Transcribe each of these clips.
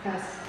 Pass.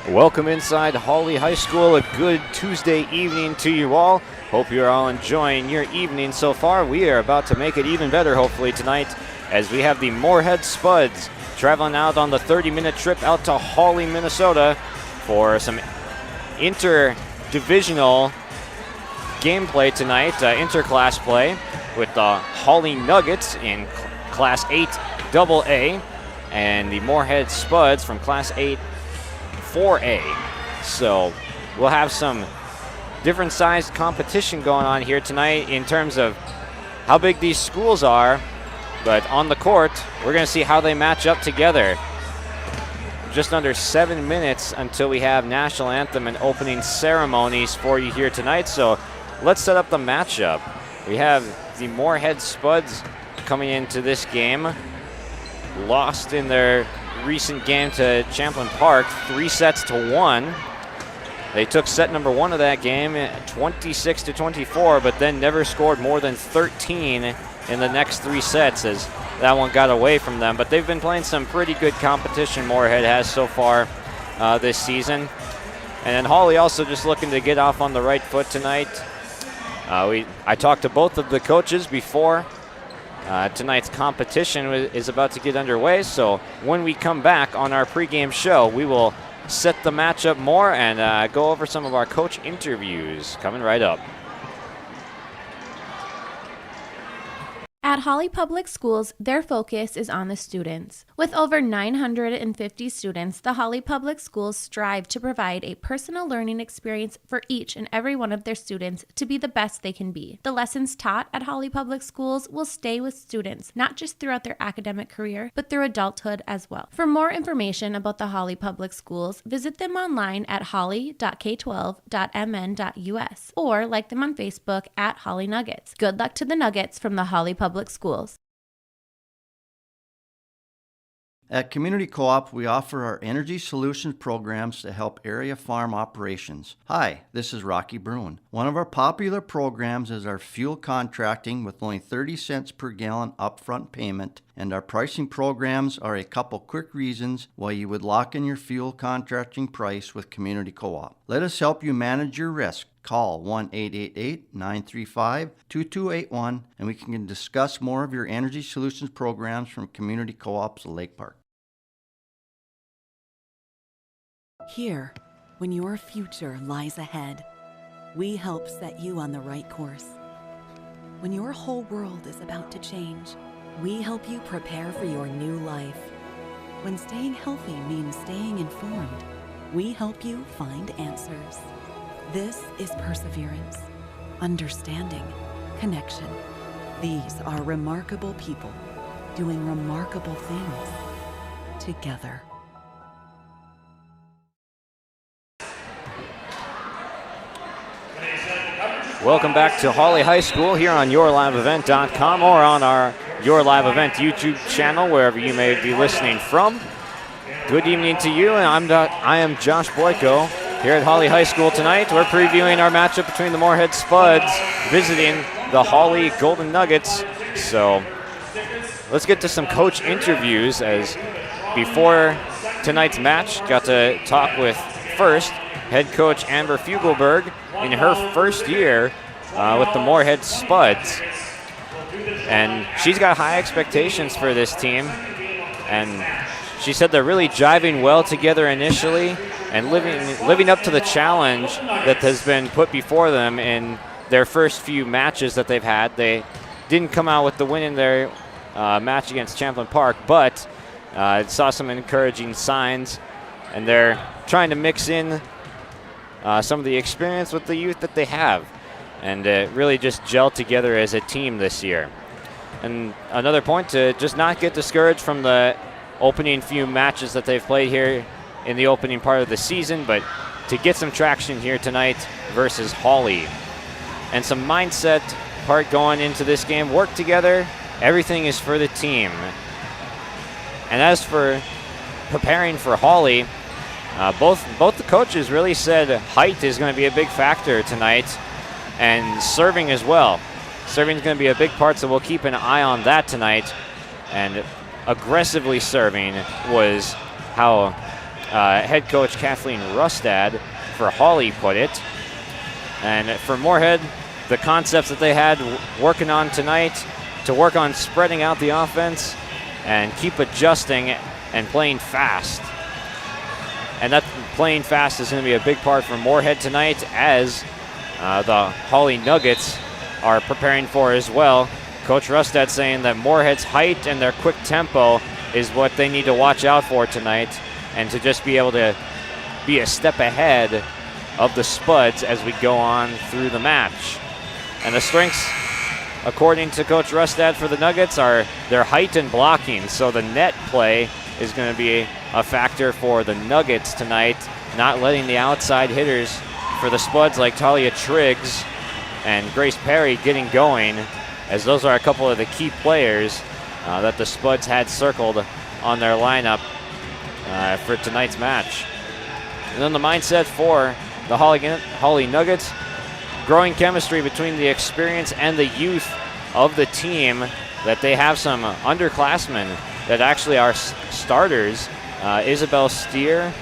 Welcome inside Hawley High School. A good Tuesday evening to you all. Hope you're all enjoying your evening so far. We are about to make it even better, hopefully, tonight, as we have the Moorhead Spuds traveling out on the 30-minute trip out to Hawley, Minnesota for some interdivisional gameplay tonight, interclass play with the Hawley Nuggets in Class 8 AA and the Moorhead Spuds from Class 8 4A. So we'll have some different sized competition going on here tonight in terms of how big these schools are, but on the court, we're going to see how they match up together. Just under 7 minutes until we have national anthem and opening ceremonies for you here tonight. So let's set up the matchup. We have the Moorhead Spuds coming into this game, lost in their recent game to Champlain Park, 3-1. They took set number 1 of that game, 26-24, but then never scored more than 13 in the next 3 sets as that one got away from them. But they've been playing some pretty good competition, Moorhead has so far this season. And then Hawley also just looking to get off on the right foot tonight. I talked to both of the coaches before tonight's competition is about to get underway, so when we come back on our pregame show, we will set the matchup more and go over some of our coach interviews coming right up. At Hawley Public Schools, their focus is on the students. With over 950 students, the Hawley Public Schools strive to provide a personal learning experience for each and every one of their students to be the best they can be. The lessons taught at Hawley Public Schools will stay with students, not just throughout their academic career, but through adulthood as well. For more information about the Hawley Public Schools, visit them online at hawley.k12.mn.us or like them on Facebook at Hawley Nuggets. Good luck to the Nuggets from the Hawley Public Schools. At Community Co-op, we offer our energy solutions programs to help area farm operations. Hi, this is Rocky Bruin. One of our popular programs is our fuel contracting with only 30 cents per gallon upfront payment, and our pricing programs are a couple quick reasons why you would lock in your fuel contracting price with Community Co-op. Let us help you manage your risk. Call 1-888-935-2281 and we can discuss more of your energy solutions programs from Community Co-ops Lake Park. Here, when your future lies ahead, we help set you on the right course. When your whole world is about to change, we help you prepare for your new life. When staying healthy means staying informed, we help you find answers. This is perseverance, understanding, connection. These are remarkable people doing remarkable things together. Welcome back to Hawley High School here on YourLiveEvent.com or on our Your Live Event YouTube channel, wherever you may be listening from. Good evening to you, and I am Josh Boyko. Here at Hawley High School tonight, we're previewing our matchup between the Moorhead Spuds visiting the Hawley Golden Nuggets. So let's get to some coach interviews, as before tonight's match, got to talk with first head coach Amber Fugelberg in her first year with the Moorhead Spuds. And she's got high expectations for this team, and she said they're really jiving well together initially and living up to the challenge that has been put before them in their first few matches that they've had. They didn't come out with the win in their match against Champlain Park, but saw some encouraging signs, and they're trying to mix in some of the experience with the youth that they have and really just gel together as a team this year. And another point, to just not get discouraged from the opening few matches that they've played here in the opening part of the season, but to get some traction here tonight versus Hawley. And some mindset part going into this game. Work together. Everything is for the team. And as for preparing for Hawley, both the coaches really said height is going to be a big factor tonight, and serving as well. Serving is going to be a big part, so we'll keep an eye on that tonight. And aggressively serving was how head coach Kathleen Rustad for Hawley put it. And for Moorhead, the concepts that they had working on tonight to work on spreading out the offense and keep adjusting and playing fast. And that playing fast is going to be a big part for Moorhead tonight, as the Hawley Nuggets are preparing for as well. Coach Rustad saying that Moorhead's height and their quick tempo is what they need to watch out for tonight, and to just be able to be a step ahead of the Spuds as we go on through the match. And the strengths, according to Coach Rustad, for the Nuggets are their height and blocking. So the net play is going to be a factor for the Nuggets tonight, not letting the outside hitters for the Spuds like Talia Triggs and Grace Perry getting going, as those are a couple of the key players that the Spuds had circled on their lineup for tonight's match. And then the mindset for the Hawley Nuggets, growing chemistry between the experience and the youth of the team, that they have some underclassmen that actually are starters. Isabel Steer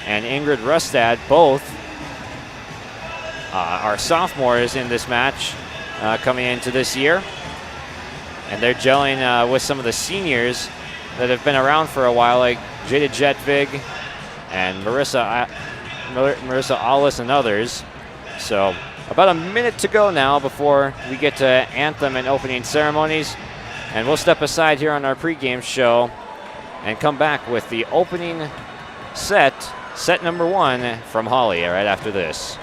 and Ingrid Rustad both are sophomores in this match coming into this year. And they're gelling with some of the seniors that have been around for a while, like Jada Jetvig and Marissa Allis and others. So about a minute to go now before we get to anthem and opening ceremonies. And we'll step aside here on our pregame show and come back with the opening set number 1 from Hawley right after this.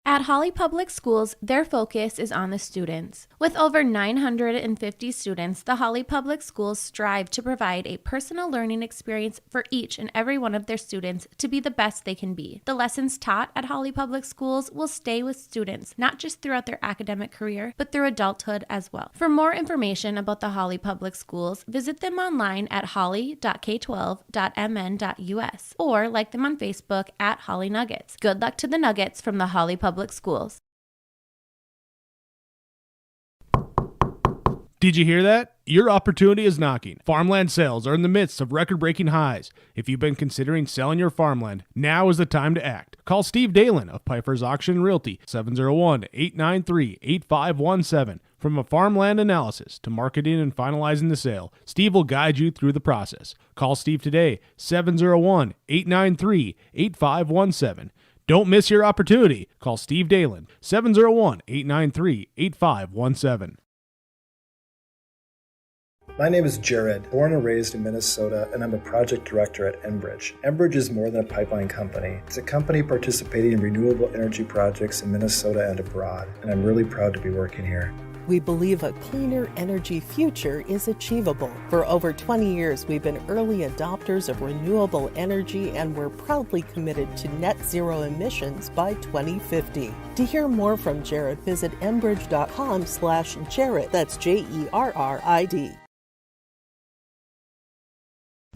At Hawley Public Schools, their focus is on the students. With over 950 students, the Hawley Public Schools strive to provide a personal learning experience for each and every one of their students to be the best they can be. The lessons taught at Hawley Public Schools will stay with students, not just throughout their academic career, but through adulthood as well. For more information about the Hawley Public Schools, visit them online at hawley.k12.mn.us or like them on Facebook at Hawley Nuggets. Good luck to the Nuggets from the Hawley Public Schools. Did you hear that? Your opportunity is knocking. Farmland sales are in the midst of record-breaking highs. If you've been considering selling your farmland, now is the time to act. Call Steve Dalen of Piper's Auction Realty, 701-893-8517. From a farmland analysis to marketing and finalizing the sale, Steve will guide you through the process. Call Steve today, 701-893-8517. Don't miss your opportunity. Call Steve Dalen, 701-893-8517. My name is Jared, born and raised in Minnesota, and I'm a project director at Enbridge. Enbridge is more than a pipeline company. It's a company participating in renewable energy projects in Minnesota and abroad, and I'm really proud to be working here. We believe a cleaner energy future is achievable. For over 20 years, we've been early adopters of renewable energy, and we're proudly committed to net zero emissions by 2050. To hear more from Jared, visit enbridge.com/Jared. That's JERRID.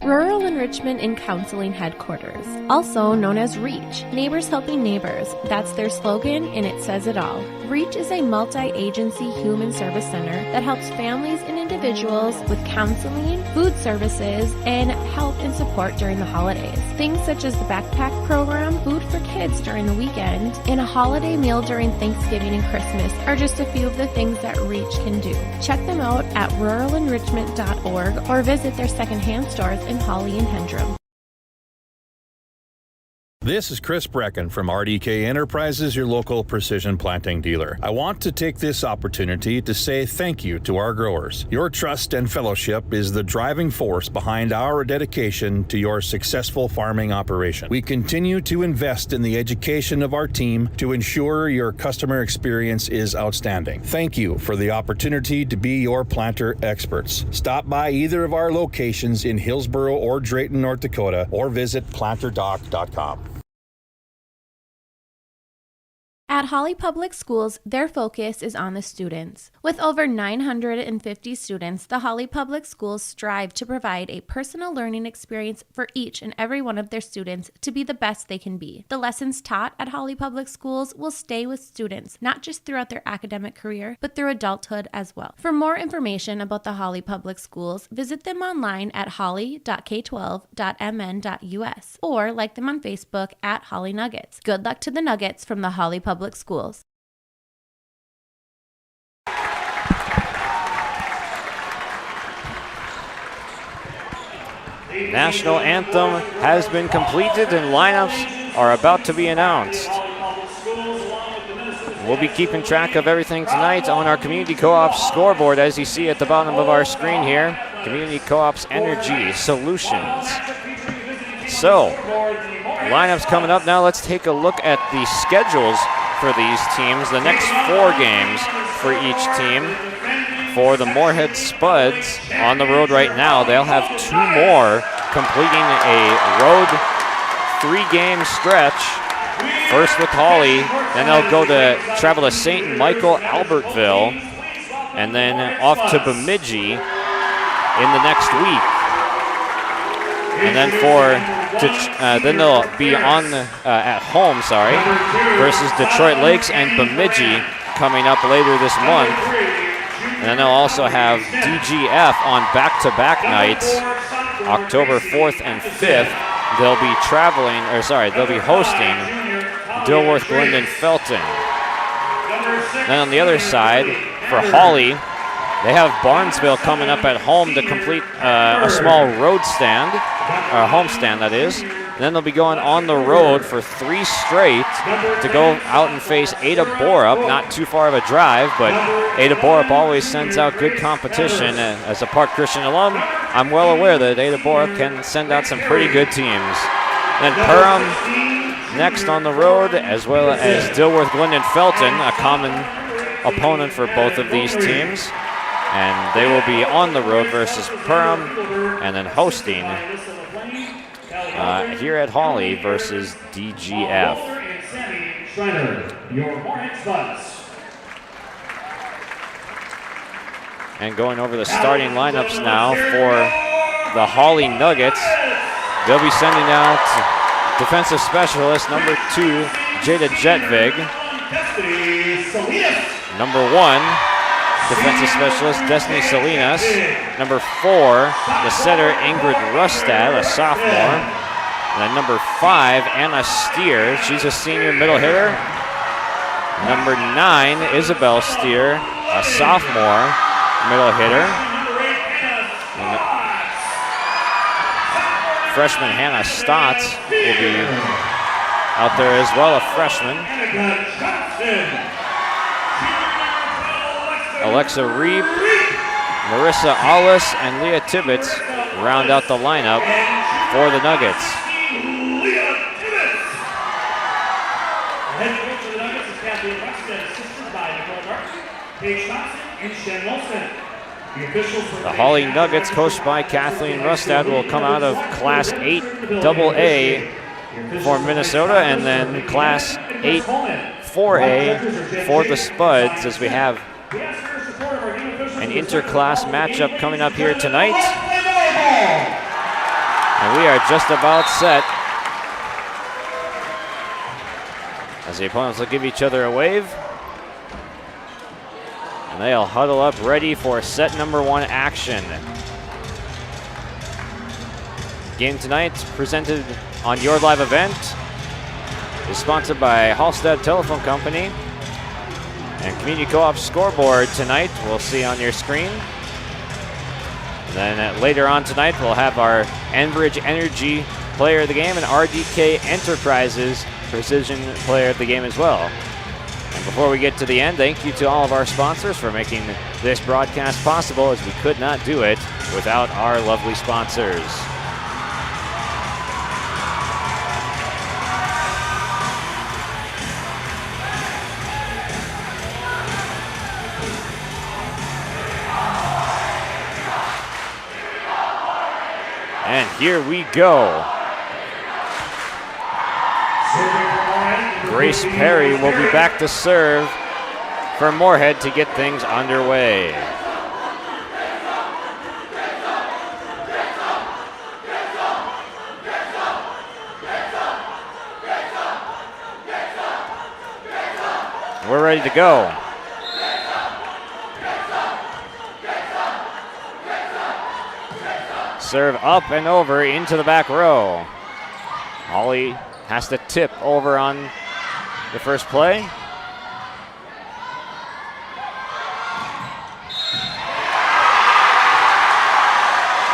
Rural Enrichment and Counseling Headquarters, also known as REACH, Neighbors Helping Neighbors. That's their slogan, and it says it all. REACH is a multi-agency human service center that helps families and individuals with counseling, food services, and help and support during the holidays. Things such as the backpack program, food for kids during the weekend, and a holiday meal during Thanksgiving and Christmas are just a few of the things that REACH can do. Check them out at ruralenrichment.org or visit their secondhand stores in Hawley and Hendrum. This is Chris Brecken from RDK Enterprises, your local precision planting dealer. I want to take this opportunity to say thank you to our growers. Your trust and fellowship is the driving force behind our dedication to your successful farming operation. We continue to invest in the education of our team to ensure your customer experience is outstanding. Thank you for the opportunity to be your planter experts. Stop by either of our locations in Hillsboro or Drayton, North Dakota, or visit planterdoc.com. At Hawley Public Schools, their focus is on the students. With over 950 students, the Hawley Public Schools strive to provide a personal learning experience for each and every one of their students to be the best they can be. The lessons taught at Hawley Public Schools will stay with students, not just throughout their academic career, but through adulthood as well. For more information about the Hawley Public Schools, visit them online at hawley.k12.mn.us or like them on Facebook at Hawley Nuggets. Good luck to the Nuggets from the Hawley Public Schools. National anthem has been completed and lineups are about to be announced. We'll be keeping track of everything tonight on our Community Co-op scoreboard, as you see at the bottom of our screen here. Community Co-op's Energy Solutions. So, lineups coming up now. Let's take a look at the schedules for these teams. The next 4 games for each team. For the Moorhead Spuds on the road right now, they'll have 2 more, completing a road 3-game stretch. First with Hawley, then they'll travel to St. Michael, Albertville, and then off to Bemidji in the next week. And then then they'll be at home, versus Detroit Lakes and Bemidji coming up later this month. And then they'll also have DGF on back-to-back nights, October 4th and 5th. They'll be they'll be hosting Dilworth, Glendon, Felton. Then on the other side, for Hawley, they have Barnesville coming up at home to complete a small homestand that is. And then they'll be going on the road for 3 straight to go out and face Ada Borup. Not too far of a drive, but Ada Borup always sends out good competition. As a Park Christian alum, I'm well aware that Ada Borup can send out some pretty good teams. Then Perham next on the road, as well as Dilworth, Glendon, Felton, a common opponent for both of these teams. And they will be on the road versus Perham, and then hosting here at Hawley versus DGF. And going over the starting lineups now for the Hawley Nuggets, they'll be sending out defensive specialist number 2, Jada Jetvig. Number 1, defensive specialist Destiny Salinas. Number 4, the setter Ingrid Rustad, a sophomore. And then number 5, Anna Steer. She's a senior middle hitter. Number 9, Isabel Steer, a sophomore middle hitter. And freshman Hannah Stotts will be out there as well, a freshman. Alexa Reep, Marissa Allis, and Leah Tibbetts round out the lineup for the Nuggets. The Hawley Nuggets, coached by Kathleen Rustad, will come out of Class 8 AA for Minnesota, and then Class 8 4A for the Spuds, as we have an interclass matchup coming up here tonight. And we are just about set, as the opponents will give each other a wave. And they'll huddle up ready for set number 1 action. Game tonight, presented on Your Live Event, is sponsored by Hallstead Telephone Company. And Community Co-op scoreboard tonight, we'll see on your screen. And then later on tonight, we'll have our Enbridge Energy Player of the Game and RDK Enterprises Precision Player of the Game as well. And before we get to the end, thank you to all of our sponsors for making this broadcast possible, as we could not do it without our lovely sponsors. And here we go. Grace Perry will be back to serve for Moorhead to get things underway. We're ready to go. Serve up and over into the back row. Hawley has to tip over on the first play.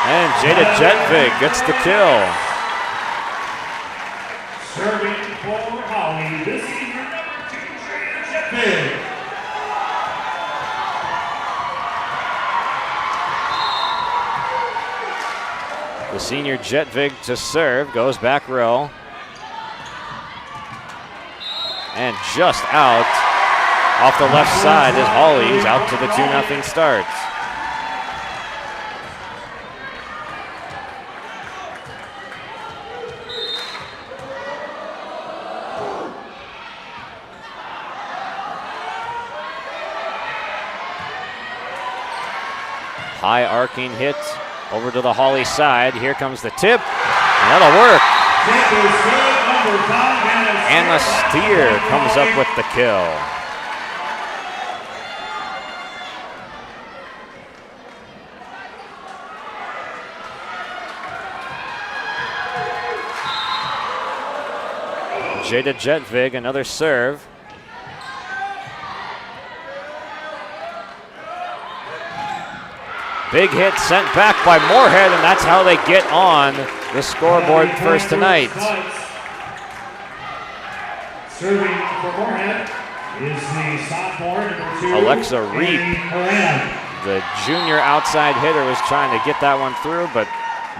And Jada Jetvig gets the kill. Serving for Hawley, this is your number 2, Jada Jetvig. The senior Jetvig to serve, goes back row. And just out off the left side is Hawley's out to the 2-0 start. High arcing hit over to the Hawley side. Here comes the tip. And that'll work. Anna Steer comes up with the kill. Jada Jetvig, another serve. Big hit sent back by Moorhead, and that's how they get on the scoreboard first tonight. Serving for Moorhead is the sophomore, number 2, Alexa Reap, the junior outside hitter, was trying to get that one through, but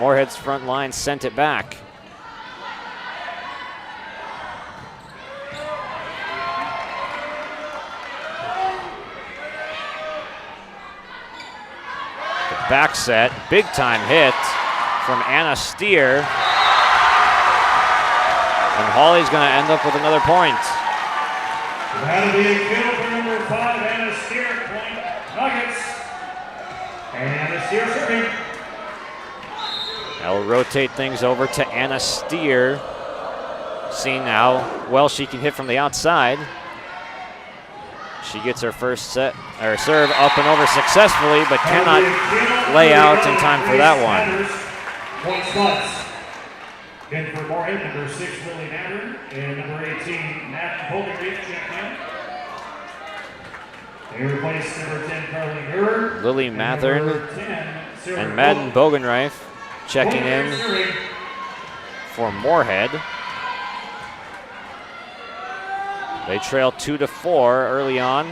Moorhead's front line sent it back. Back set, big time hit from Anna Steer. And Hawley's going to end up with another point. That'll be a kill for number 5, Anna Steer, point Nuggets. Anna Steer serving. That'll rotate things over to Anna Steer. Seeing how well she can hit from the outside. She gets her first set, or serve up and over successfully, but cannot lay out in time for that one. Point spots. Again for Moorhead, number 6, Lily Mattern, and number 18, Matt Hogan check in. They replace number 10, Carly Muir. Lily Mathern and Madden Bogenreif checking in for Moorhead. They trail 2-4 early on.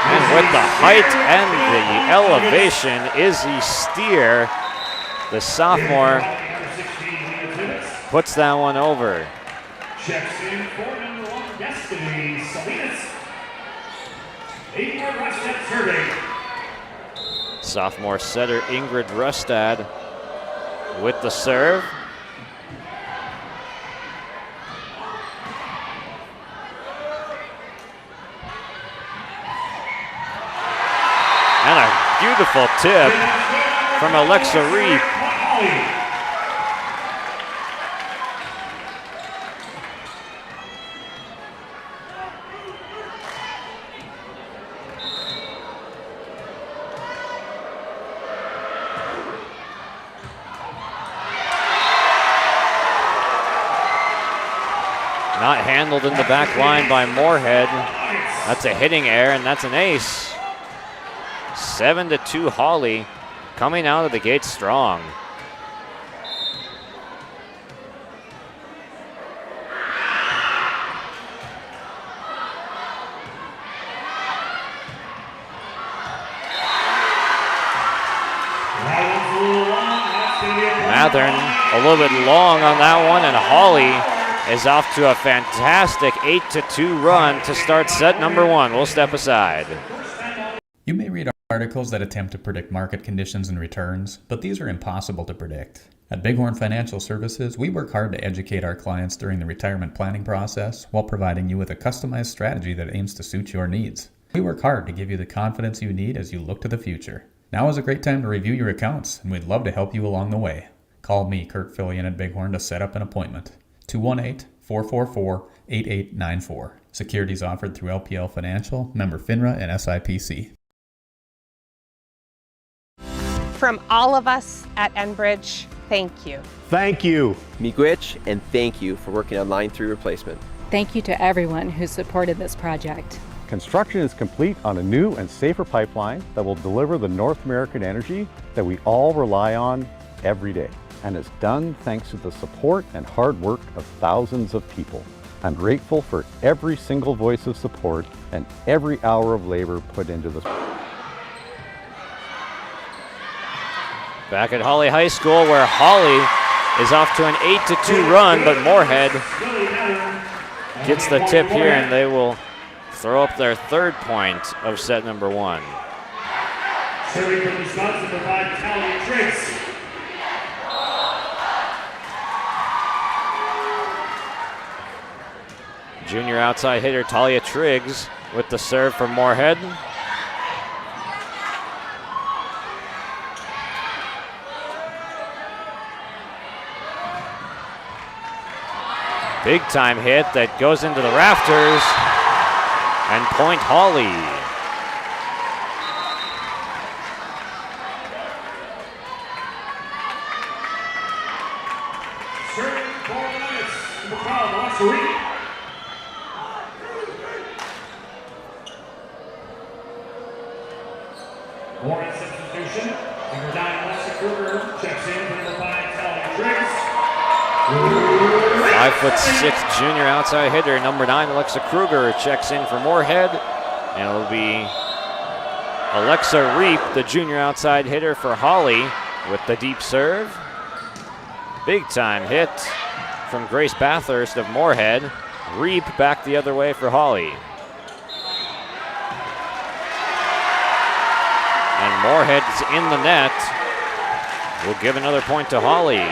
And with the height and the elevation, Izzy Steer, the sophomore, puts that one over. Checks in for number 1, Destiny Salinas. 8-yard Rustad serving. Sophomore setter Ingrid Rustad with the serve. And a beautiful tip from Alexa Reap. Not handled in the back line by Moorhead. That's a hitting error, and that's an ace. 7-2 Hawley, coming out of the gate strong. Mathern a little bit long on that one, and Hawley is off to a fantastic 8-2 run to start set number 1. We'll step aside. You may read articles that attempt to predict market conditions and returns, but these are impossible to predict. At Bighorn Financial Services, we work hard to educate our clients during the retirement planning process while providing you with a customized strategy that aims to suit your needs. We work hard to give you the confidence you need as you look to the future. Now is a great time to review your accounts, and we'd love to help you along the way. Call me, Kurt Fillion at Bighorn, to set up an appointment. 218-444-8894. Securities offered through LPL Financial, member FINRA and SIPC. From all of us at Enbridge, thank you. Thank you. Miigwech, and thank you for working on Line 3 replacement. Thank you to everyone who supported this project. Construction is complete on a new and safer pipeline that will deliver the North American energy that we all rely on every day. And it's done thanks to the support and hard work of thousands of people. I'm grateful for every single voice of support and every hour of labor put into this. Back at Hawley High School, where Hawley is off to an 8-2 run, but Moorhead gets the tip here, and they will throw up their third point of set number one. Serving from the spots to provide Talia Triggs. Junior outside hitter Talia Triggs with the serve for Moorhead. Big time hit that goes into the rafters, and point Hawley. Serving 4 minutes to the crowd, Alexa. Moorhead substitution. Number 9, Alexa Kruger checks in for number 5, Talia Triggs. 5'6" junior outside hitter, number 9, Alexa Kruger, checks in for Moorhead. And it'll be Alexa Reap, the junior outside hitter for Hawley, with the deep serve. Big time hit from Grace Bathurst of Moorhead. Reap back the other way for Hawley. And Moorhead's in the net. We'll give another point to Hawley.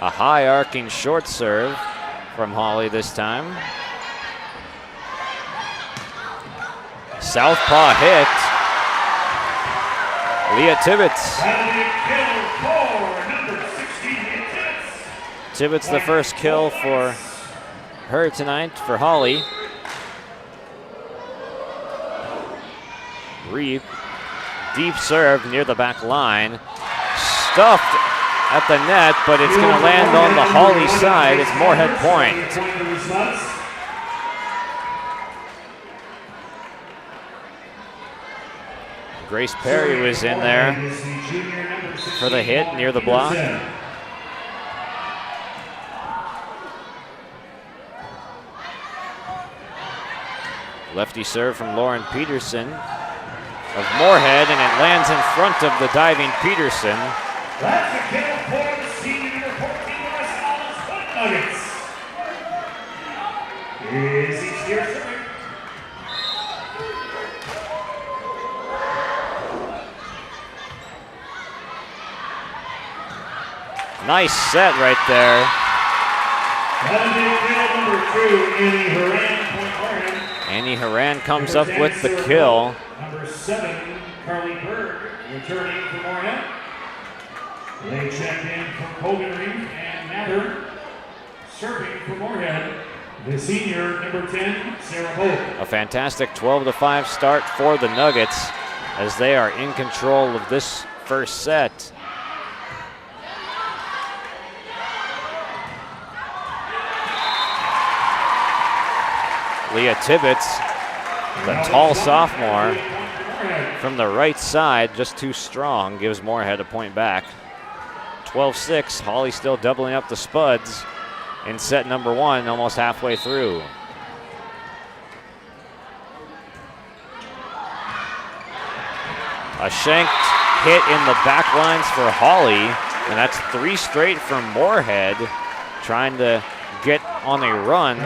A high arcing short serve from Hawley this time. Southpaw hit. Leah Tibbetts. Tibbetts the first kill for her tonight for Hawley. Reap, deep serve near the back line. Stuffed at the net, but it's going to land on the Hawley side. It's Moorhead point. Grace Perry was in there for the hit near the block. Lefty serve from Lauren Peterson of Moorhead, and it lands in front of the diving Peterson. That's a kill for the senior number 14 West Allis Foot Nuggets. Is each here serving. Nice set right there. That'll be kill number 2, Annie Horan, point Moorhead. Annie Horan comes up with the kill. Number 7, Carly Berg, returning for Moorhead. They checked in from Cogenry and Mather, serving for Moorhead. The senior, number 10, Sarah Holt. A fantastic 12-5 start for the Nuggets as they are in control of this first set. Leah Tibbetts, the tall sophomore from the right side, just too strong, gives Moorhead a point back. 12-6, Hawley still doubling up the Spuds in set number 1, almost halfway through. A shanked hit in the back lines for Hawley, and that's 3 straight from Moorhead, trying to get on a run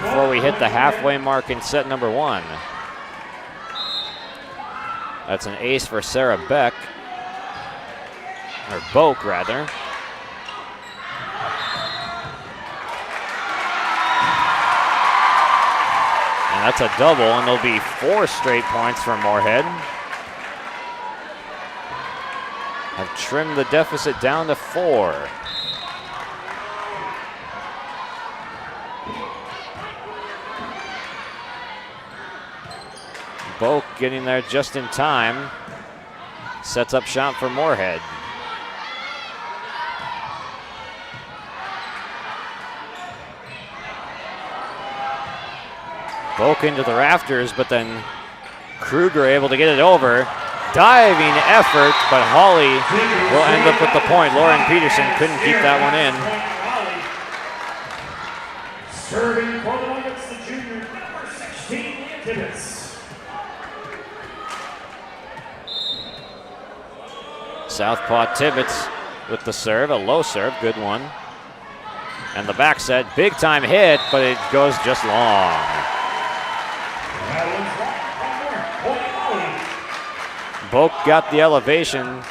before we hit the halfway mark in set number 1. That's an ace for Sarah Beck, or Boak rather. And that's a double, and there'll be 4 straight points for Moorhead. Have trimmed the deficit down to 4. Boak getting there just in time. Sets up shot for Moorhead. Boak into the rafters, but then Kruger able to get it over. Diving effort, but Hawley will end up with the point. Lauren Peterson couldn't keep that one in. Serving for the Nuggets, the junior, number 16, Tibbetts. Southpaw Tibbetts with the serve, a low serve, good one. And the back set, big time hit, but it goes just long. Boak got the elevation,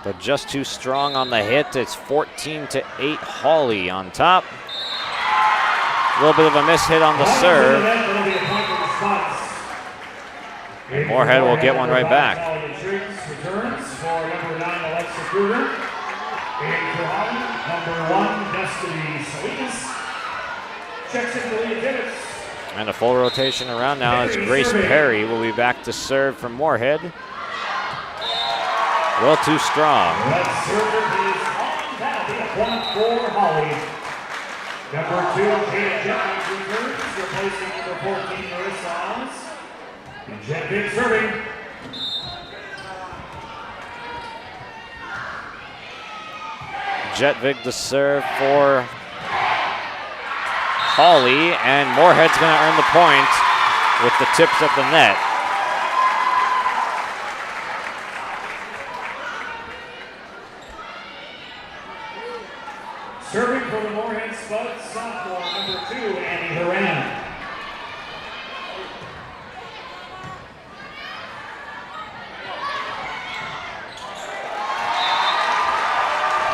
but just too strong on the hit. It's 14-8 Hawley on top. A little bit of a miss hit on the serve. And Moorhead will get one right back. Returns for number 9, Alexa Kruger. And for Hawley, number 1, Destiny Salinas. Checks in for Leah Tibbetts. And a full rotation around now as Grace Perry will be back to serve from Moorhead. Well, too strong. That server is on. That'll be a point for Hawley. Number 2, Jada Jennings returns, replacing number 14, Marissa Alves. And Jet Big serving. Jetvig to serve for Hawley, and Moorhead's going to earn the point with the tips at the net. Serving for the Moorhead Spud, sophomore, number 2, Annie Horan.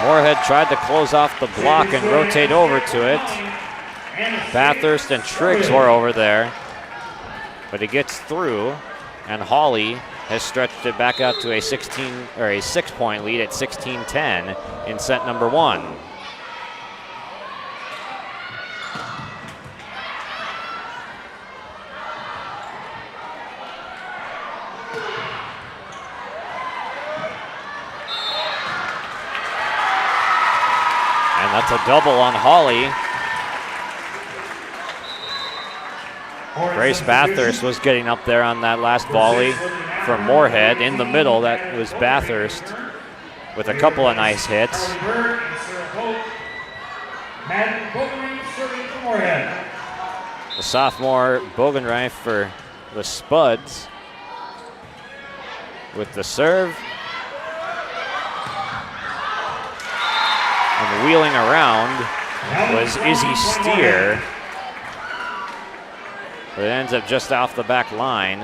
Moorhead tried to close off the block and rotate over to it. Bathurst and Triggs were over there, but it gets through, and Hawley has stretched it back out to a 6-point lead at 16-10 in set number 1. And that's a double on Hawley. Grace Bathurst was getting up there on that last volley from Moorhead. In the middle, that was Bathurst with a couple of nice hits. The sophomore Bogenreif for the Spuds with the serve. And wheeling around was Izzy Steer. But it ends up just off the back line.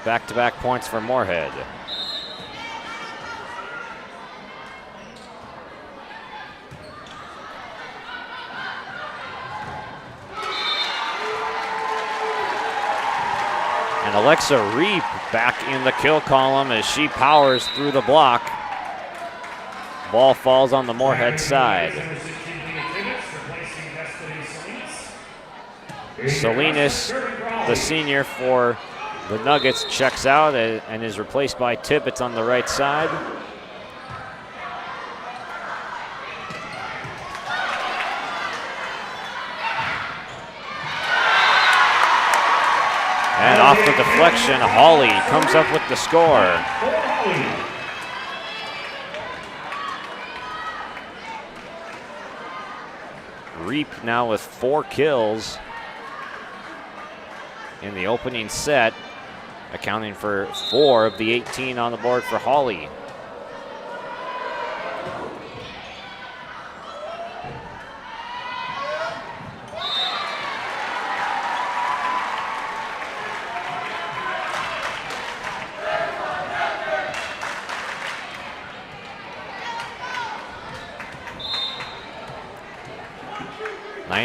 Back-to-back points for Moorhead. And Alexa Reep back in the kill column as she powers through the block. Ball falls on the Moorhead side. Salinas, the senior for the Nuggets, checks out and is replaced by Tibbetts on the right side. And off the deflection, Hawley comes up with the score. Reep now with 4 kills in the opening set, accounting for 4 of the 18 on the board for Hawley.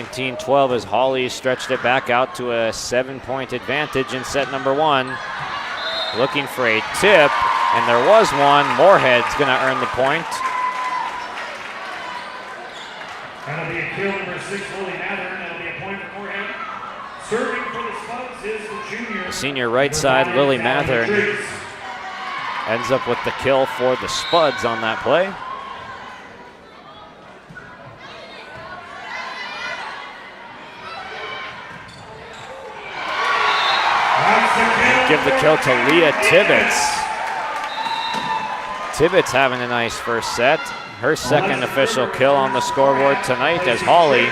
19-12 as Hawley stretched it back out to a 7-point advantage in set number 1. Looking for a tip, and there was one. Moorhead's going to earn the point. That'll be a kill, number 6, Lily Mather. That'll be a point for Moorhead. Serving for the Spuds is the junior. The senior right side, Lily Mather, ends up with the kill for the Spuds on that play. Give the kill to Leah Tibbetts. Tibbetts having a nice first set. Her second official kill on the scoreboard tonight as Hawley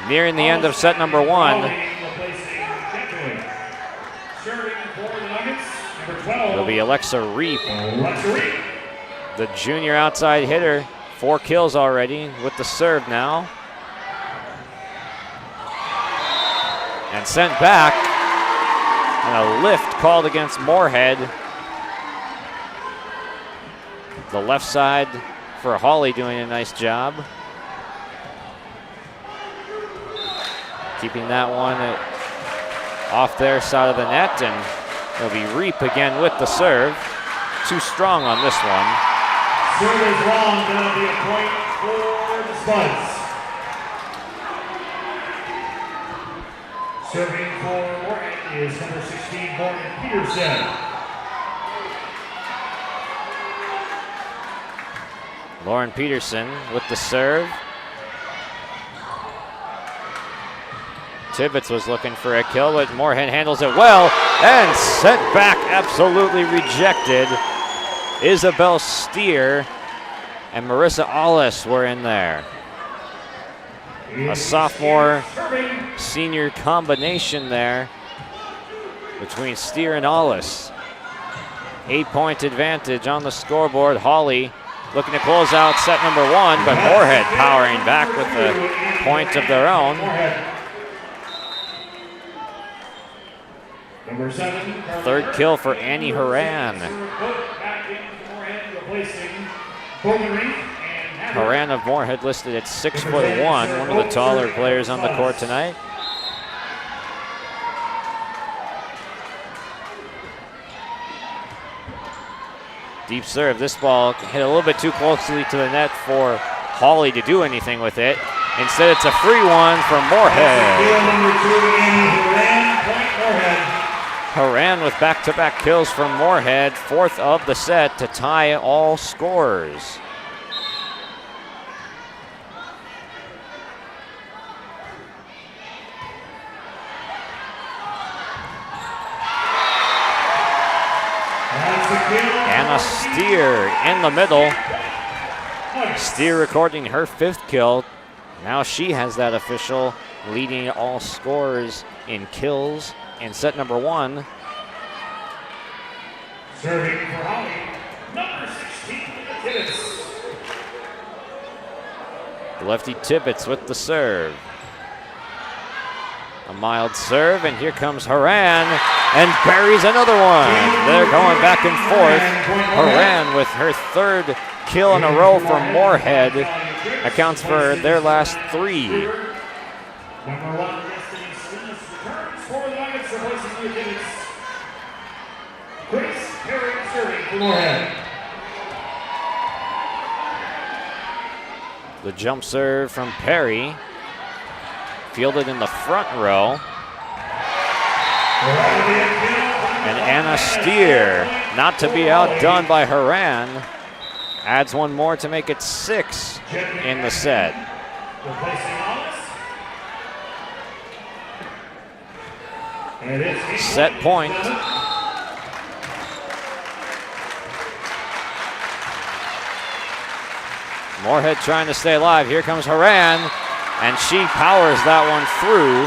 nearing the end of set number 1. It'll be Alexa Reap, the junior outside hitter. 4 kills already with the serve now. And sent back. And a lift called against Moorhead. The left side for Hawley doing a nice job. Keeping that one off their side of the net, and it'll be Reap again with the serve. Too strong on this one. Serve is wrong, that'll be a point for the Spuds. Serving for Moorhead is number 16, Morgan Peterson. Lauren Peterson with the serve. Tibbetts was looking for a kill, but Moorhead handles it well and sent back, absolutely rejected. Isabel Steer and Marissa Allis were in there. A sophomore senior combination there between Steer and Allis. 8-point advantage on the scoreboard. Hawley looking to close out set number 1, but Moorhead powering back with a point of their own. Number 7, third kill for Annie Horan. Horan of Moorhead listed at 6'1", one of the taller players on the court tonight. Deep serve. This ball hit a little bit too closely to the net for Hawley to do anything with it. Instead, it's a free one for Moorhead. Horan with back-to-back kills from Moorhead, 4th of the set to tie all scores. Anna Steer in the middle. Steer recording her 5th kill. Now she has that official, leading all scorers in kills in set number 1. Serving for Hawley, number 16, Tibbetts. Lefty Tibbetts with the serve. A mild serve, and here comes Horan, and buries another one. They're going back and forth. Horan with her 3rd kill in a row for Moorhead. Accounts for their last 3. Number 1, Destiny Smith returns for the Nuggets, replacing Leah Tibbetts. Grace Perry serving for Moorhead. The jump serve from Perry. Fielded in the front row. And Anna Steer, not to be outdone by Horan, adds one more to make it 6 in the set. Set point. Moorhead trying to stay alive. Here comes Horan. And she powers that one through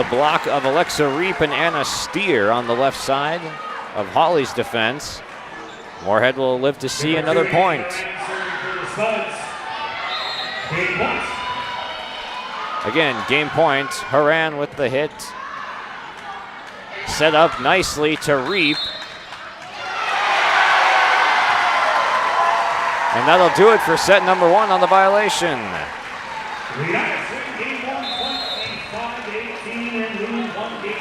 the block of Alexa Reap and Anna Steer on the left side of Hawley's defense. Moorhead will live to see another point. Again, game point. Horan with the hit. Set up nicely to Reap. And that'll do it for set number 1 on the violation.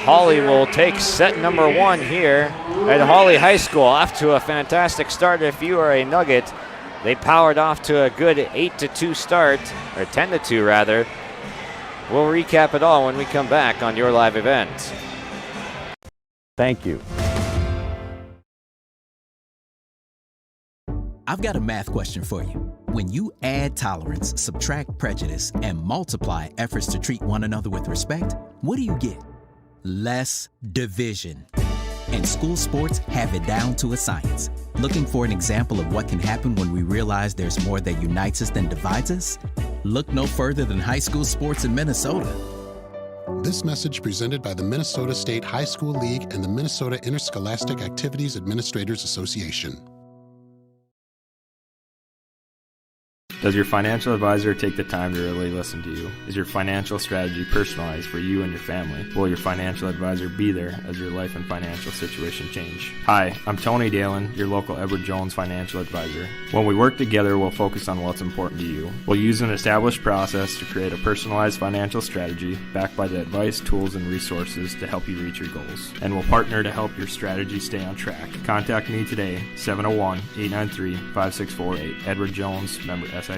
Hawley will take set number 1 here at Hawley High School. Off to a fantastic start. If you are a Nugget, they powered off to a good 8-2 start, or 10-2 rather. We'll recap it all when we come back on your live event. Thank you. I've got a math question for you. When you add tolerance, subtract prejudice, and multiply efforts to treat one another with respect, what do you get? Less division. And school sports have it down to a science. Looking for an example of what can happen when we realize there's more that unites us than divides us? Look no further than high school sports in Minnesota. This message presented by the Minnesota State High School League and the Minnesota Interscholastic Activities Administrators Association. Does your financial advisor take the time to really listen to you? Is your financial strategy personalized for you and your family? Will your financial advisor be there as your life and financial situation change? Hi, I'm Tony Dalen, your local Edward Jones financial advisor. When we work together, we'll focus on what's important to you. We'll use an established process to create a personalized financial strategy backed by the advice, tools, and resources to help you reach your goals. And we'll partner to help your strategy stay on track. Contact me today, 701-893-5648. Edward Jones, member SIPC.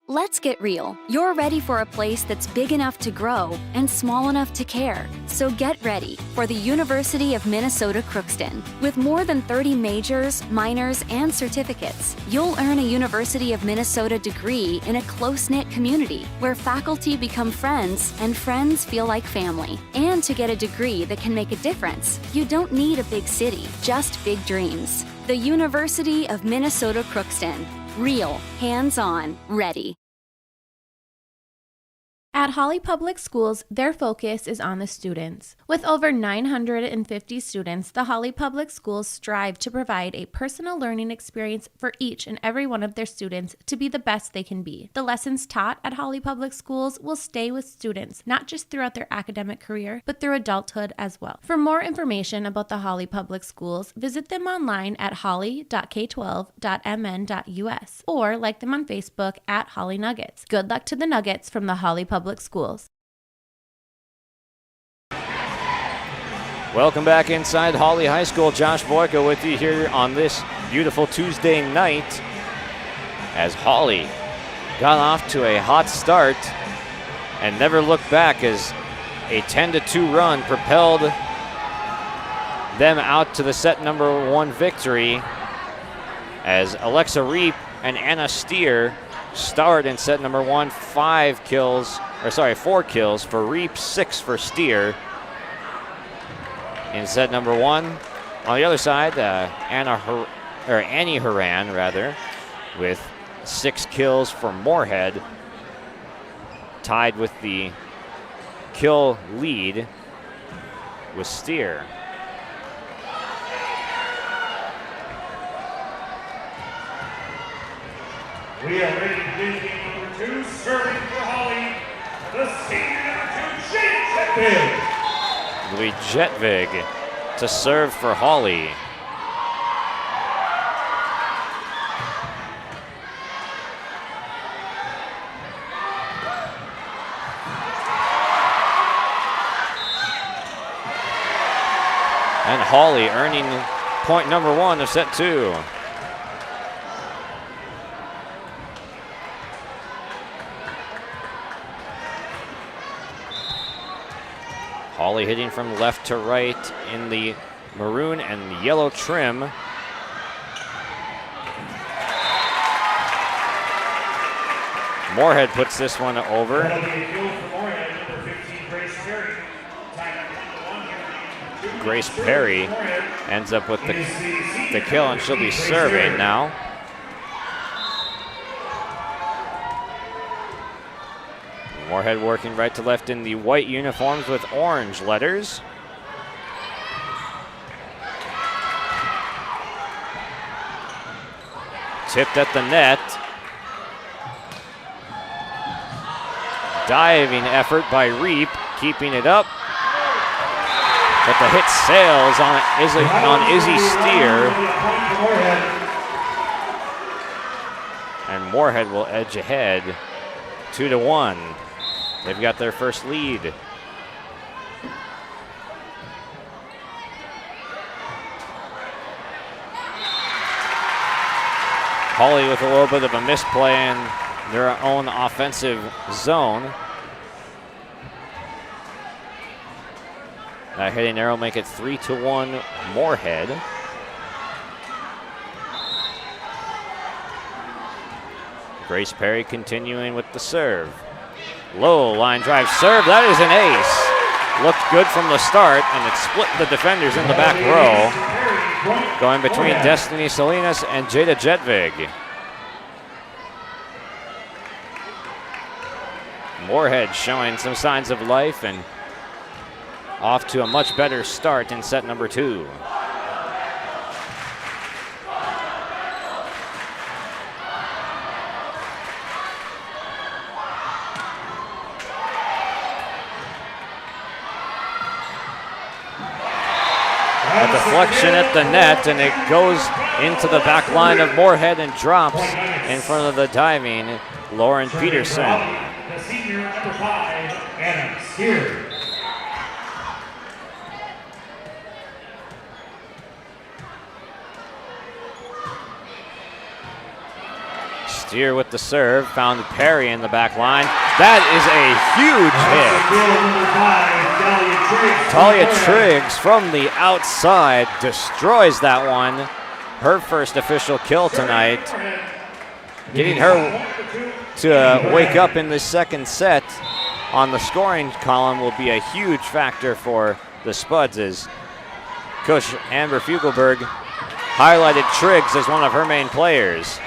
Let's get real. You're ready for a place that's big enough to grow and small enough to care. So get ready for the University of Minnesota Crookston. With more than 30 majors, minors, and certificates, you'll earn a University of Minnesota degree in a close-knit community where faculty become friends and friends feel like family. And to get a degree that can make a difference, you don't need a big city, just big dreams. The University of Minnesota Crookston. Real, hands-on, ready. At Hawley Public Schools, their focus is on the students. With over 950 students, the Hawley Public Schools strive to provide a personal learning experience for each and every one of their students to be the best they can be. The lessons taught at Hawley Public Schools will stay with students, not just throughout their academic career, but through adulthood as well. For more information about the Hawley Public Schools, visit them online at hawley.k12.mn.us or like them on Facebook at Hawley Nuggets. Good luck to the Nuggets from the Hawley Public Schools. Welcome back inside Hawley High School. Josh Boyko with you here on this beautiful Tuesday night as Hawley got off to a hot start and never looked back as a 10-2 run propelled them out to the set number 1 victory as Alexa Reap and Anna Steer starred in set number 1, 4 kills for Reap, 6 for Steer. In set number 1, on the other side, Annie Horan, with 6 kills for Moorhead, tied with the kill lead with Steer. We are ready to begin game number 2, serving for Hawley, the senior number 2, Louis Jetvig to serve for Hawley. And Hawley earning point number 1 of set 2. Hawley hitting from left to right in the maroon and yellow trim. Moorhead puts this one over. Grace Perry ends up with the kill, and she'll be serving now. Moorhead working right to left in the white uniforms with orange letters. Tipped at the net. Diving effort by Reap, keeping it up. But the hit sails on Izzy Steer. And Moorhead will edge ahead 2-1. They've got their first lead. Hawley with a little bit of a misplay in their own offensive zone. That hitting arrow make it 3-1 Moorhead. Grace Perry continuing with the serve. Low line drive serve, that is an ace. Looked good from the start, and it split the defenders in the back row. Going between Destiny Salinas and Jada Jedvig. Moorhead showing some signs of life and off to a much better start in set number 2. A deflection at the net, and it goes into the back line of Moorhead and drops in front of the diving Lauren Peterson. The senior number 5, Adams here. Steer with the serve, found Perry in the back line. That is a huge hit. Talia Triggs from the outside destroys that one. Her first official kill tonight. Getting her to wake up in the second set on the scoring column will be a huge factor for the Spuds, as Coach Amber Fugelberg highlighted Triggs as one of her main players.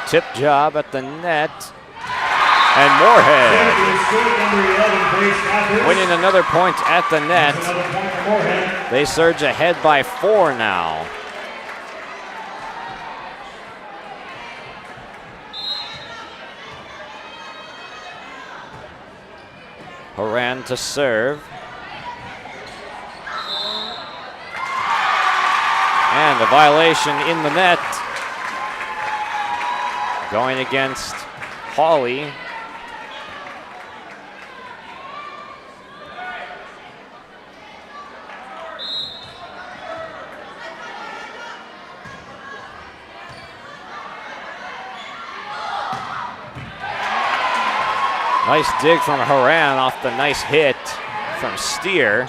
Tip job at the net. And Moorhead winning another point at the net. They surge ahead by 4 now. Horan to serve. And a violation in the net. Going against Hawley. Nice dig from Horan off the nice hit from Steer.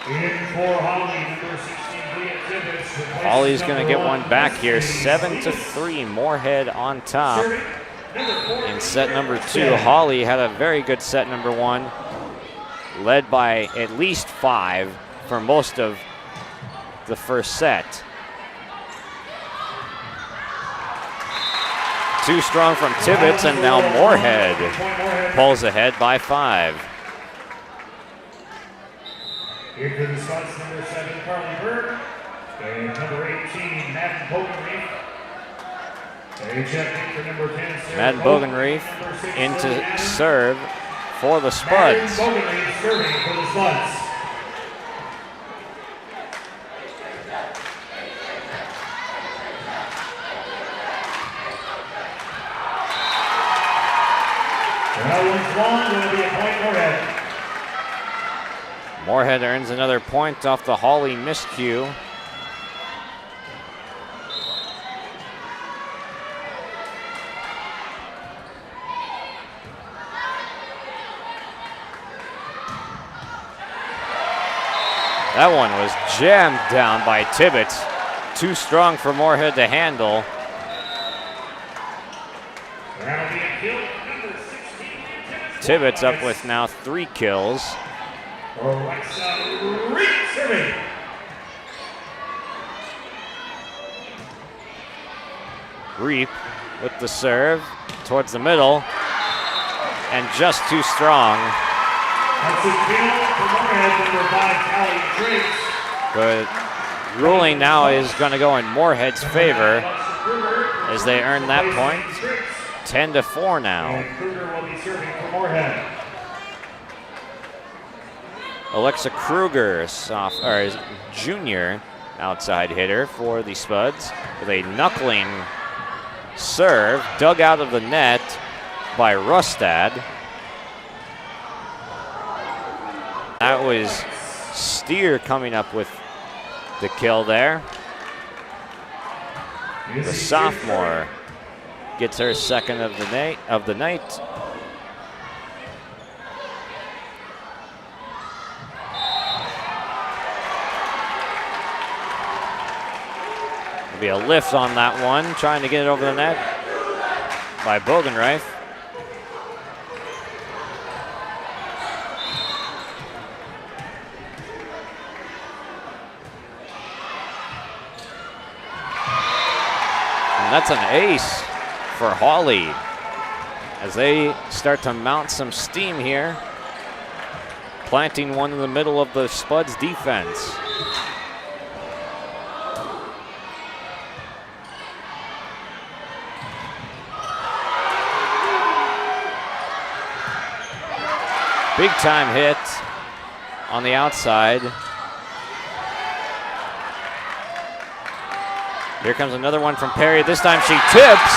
In for Hawley, number 16, Leah Tibbetts. Hawley's going to get one back here. 7-3, Moorhead on top. In set number 2, Hawley had a very good set number 1, led by at least 5 for most of the first set. Too strong from Tibbetts, and now Moorhead pulls ahead by 5. Here to the Spuds, number 7, Carly Berg, and number 18, Madden Bogenreef. They check in for number 10, Sarah Madden Bogenreef into serve for the Spuds. Madden Bogenreef serving for the Spuds. That one's long, will be a point Moorhead. Moorhead earns another point off the Hawley miscue. That one was jammed down by Tibbetts. Too strong for Moorhead to handle. That'll be a kill. Tibbetts up with now 3 kills. Alexa Reed serving. Reap with the serve towards the middle, and just too strong. That's a kill for Moorhead, number 5, Callie Triggs. The ruling now is going to go in Moorhead's favor as they earn that point. 10-4 now. And Kruger will be serving for Moorhead. Alexa Kruger, junior outside hitter for the Spuds, with a knuckling serve dug out of the net by Rustad. That was Steer coming up with the kill there. The sophomore gets her second of the night. Be a lift on that one, trying to get it over the net by Bogenreif. And that's an ace for Hawley as they start to mount some steam here, planting one in the middle of the Spuds defense. Big time hit on the outside. Here comes another one from Perry. This time she tips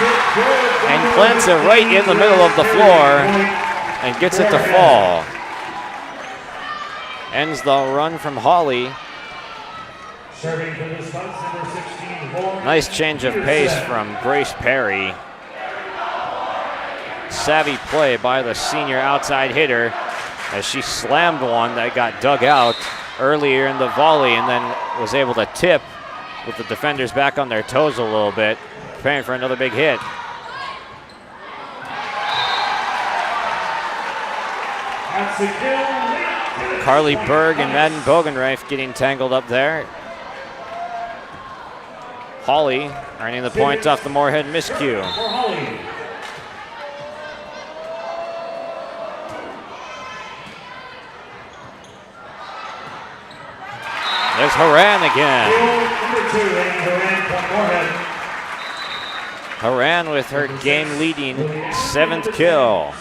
and plants it right in the middle of the floor and gets it to fall. Ends the run from Hawley. Nice change of pace from Grace Perry. Savvy play by the senior outside hitter as she slammed one that got dug out earlier in the volley and then was able to tip with the defenders back on their toes a little bit, preparing for another big hit. Carly Berg and Madden Bogenreif getting tangled up there. Hawley earning the point off the Moorhead miscue. There's Haran again. Haran with her game-leading 7th kill.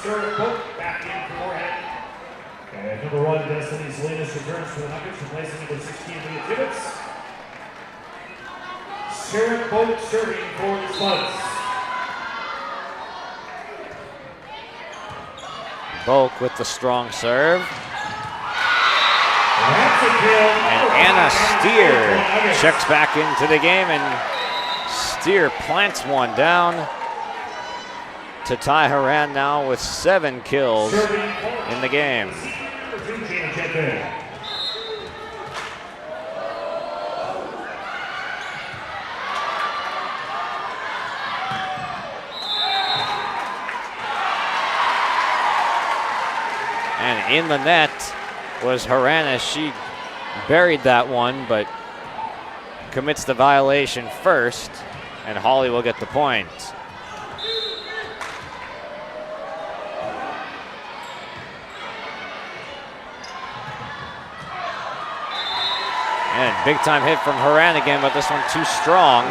And number 1, Destiny Salinas returns for the Nuggets, replacing number 16, Leah Tibbetts. Sarah Boat serving for the Spuds. Bulk with the strong serve. And Anna Steer checks back into the game, and Steer plants one down to tie Haran now with 7 kills in the game. And in the net was Haran as she buried that one, but commits the violation first, and Hawley will get the point. And big time hit from Haran again, but this one too strong.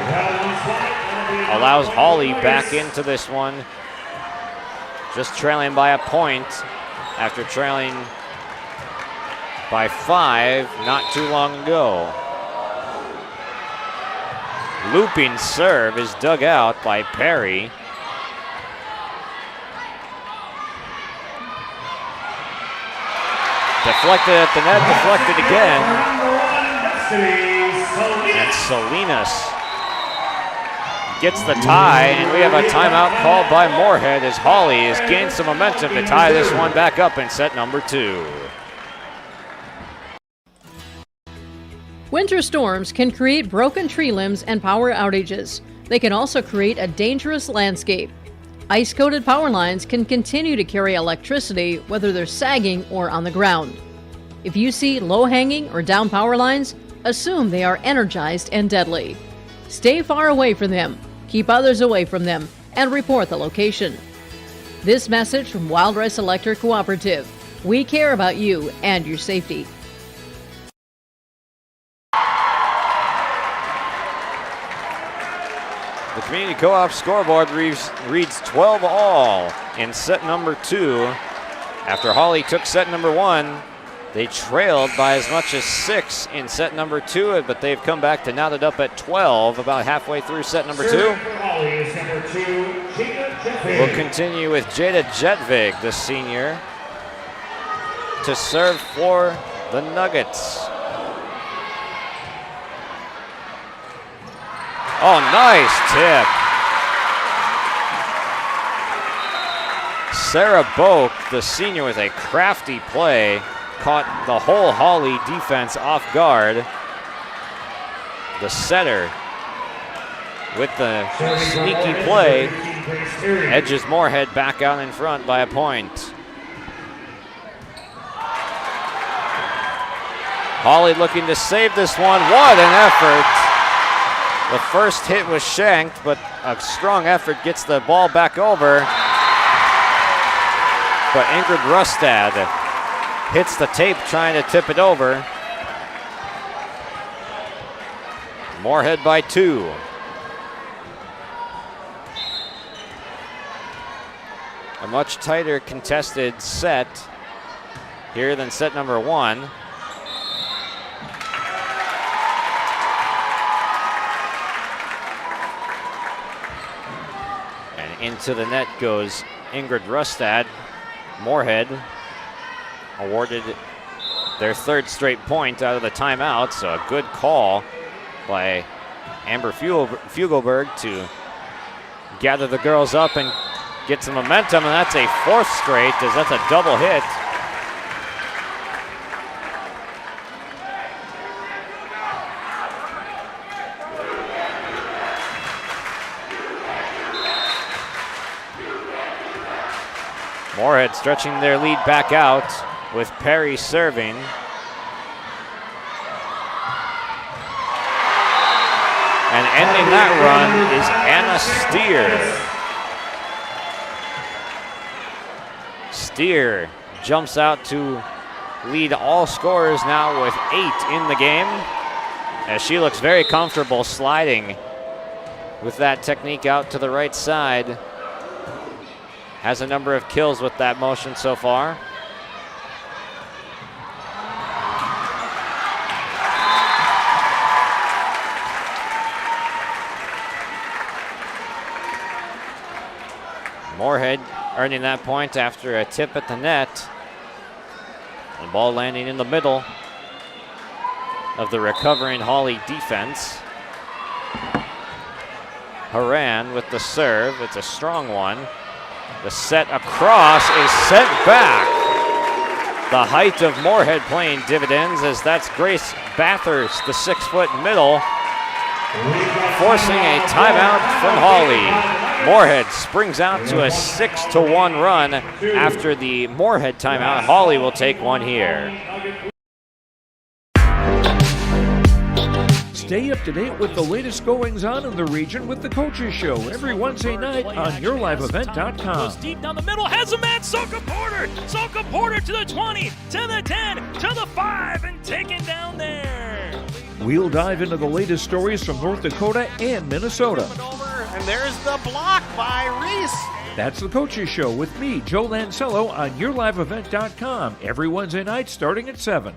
Allows Hawley back into this one, just trailing by a point after trailing by 5 not too long ago. Looping serve is dug out by Perry. Deflected at the net, deflected again. And Salinas gets the tie, and we have a timeout called by Moorhead as Hawley has gained some momentum to tie this one back up in set number 2. Winter storms can create broken tree limbs and power outages. They can also create a dangerous landscape. Ice-coated power lines can continue to carry electricity whether they're sagging or on the ground. If you see low-hanging or down power lines, assume they are energized and deadly. Stay far away from them, keep others away from them, and report the location. This message from Wild Rice Electric Cooperative. We care about you and your safety. The Community Co-op scoreboard reads 12 all in set number 2. After Hawley took set number 1, they trailed by as much as 6 in set number 2, but they've come back to knot it up at 12 about halfway through set number 2. We'll continue with Jada Jetvig, the senior, to serve for the Nuggets. Oh, nice tip. Sarah Boak, the senior, with a crafty play, caught the whole Hawley defense off guard. The setter, with the sneaky play, edges Moorhead back out in front by a point. Hawley looking to save this one. What an effort. The first hit was shanked, but a strong effort gets the ball back over. But Ingrid Rustad hits the tape trying to tip it over. Moorhead by 2. A much tighter contested set here than set number 1. And into the net goes Ingrid Rustad. Moorhead awarded their 3rd straight point out of the timeout, so a good call by Amber Fugelberg to gather the girls up and get some momentum, and that's a 4th straight, as that's a double hit. Moorhead stretching their lead back out with Perry serving. And ending that run is Anna Steer. Steer jumps out to lead all scorers now with 8 in the game, as she looks very comfortable sliding with that technique out to the right side. Has a number of kills with that motion so far. Moorhead earning that point after a tip at the net. The ball landing in the middle of the recovering Hawley defense. Haran with the serve. It's a strong one. The set across is sent back. The height of Moorhead playing dividends, as that's Grace Bathurst, the 6-foot middle, forcing a timeout from Hawley. Moorhead springs out to a 6-1 run after the Moorhead timeout. Hawley will take one here. Stay up to date with the latest goings-on in the region with the Coaches Show every Wednesday night on YourLiveEvent.com. Goes deep down the middle, has a man, Soka Porter! Soka Porter to the 20, to the 10, to the 5, and taken down there. We'll dive into the latest stories from North Dakota and Minnesota. And there's the block by Reese. That's the Coaches Show with me, Joe Lancello, on YourLiveEvent.com every Wednesday night starting at 7.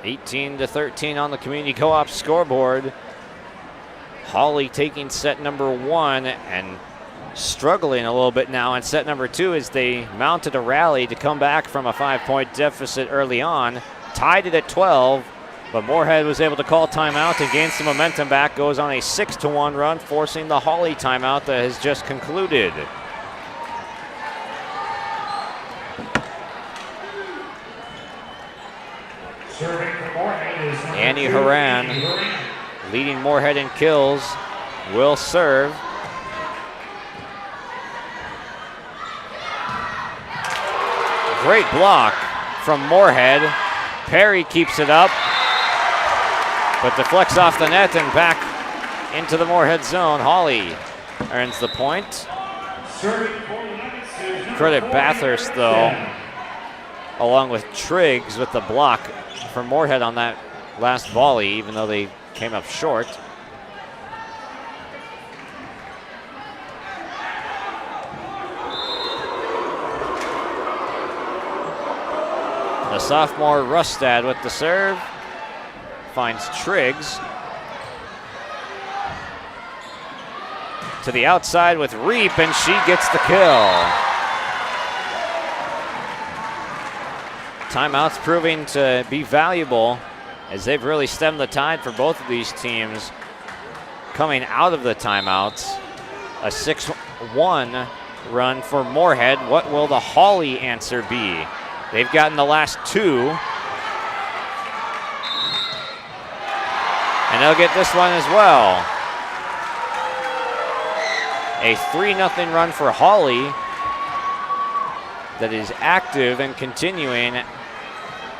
(18-13) on the Community Co-op scoreboard. Hawley taking set number 1 and struggling a little bit now in set number 2 as they mounted a rally to come back from a 5-point deficit early on. Tied it at 12, but Moorhead was able to call timeout and gain some momentum back. Goes on a 6-1 run, forcing the Hawley timeout that has just concluded. Annie Haran, leading Moorhead in kills, will serve. Great block from Moorhead. Perry keeps it up, but deflects off the net and back into the Moorhead zone. Hawley earns the point. Credit Bathurst, though, along with Triggs with the block for Moorhead on that last volley, even though they came up short. The sophomore Rustad with the serve. Finds Triggs. To the outside with Reap, and she gets the kill. Timeouts proving to be valuable as they've really stemmed the tide for both of these teams coming out of the timeouts. A 6-1 run for Moorhead. What will the Hawley answer be? They've gotten the last two. And they'll get this one as well. A 3-0 run for Hawley that is active and continuing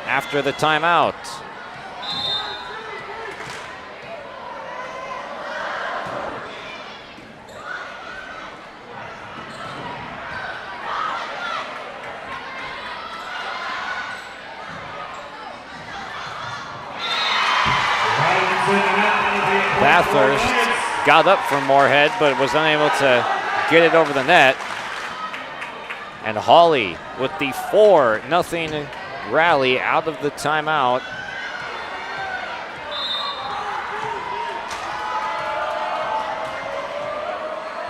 after the timeout. Bathurst got up from Moorhead, but was unable to get it over the net. And Hawley with the 4-0 rally out of the timeout.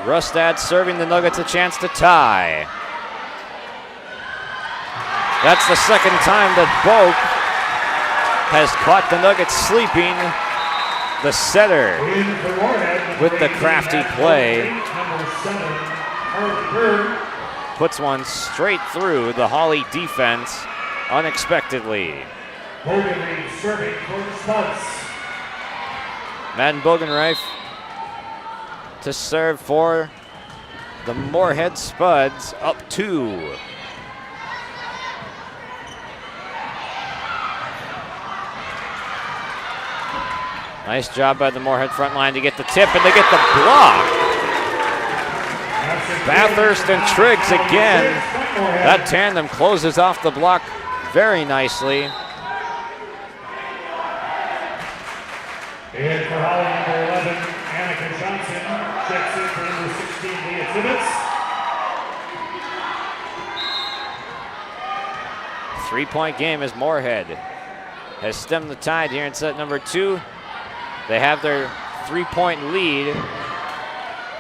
Rustad serving the Nuggets a chance to tie. That's the second time that Boak has caught the Nuggets sleeping. The setter with the crafty play puts one straight through the Hawley defense unexpectedly. Madden Bogenreif to serve for the Moorhead Spuds, up 2. Nice job by the Moorhead front line to get the tip, and they get the block. Bathurst and Triggs again. That tandem closes off the block very nicely. And for Hawley, number 11, Annika Johnson checks in for number 16, Leah Tibbetts. 3-point game as Moorhead has stemmed the tide here in set number 2. They have their 3-point lead,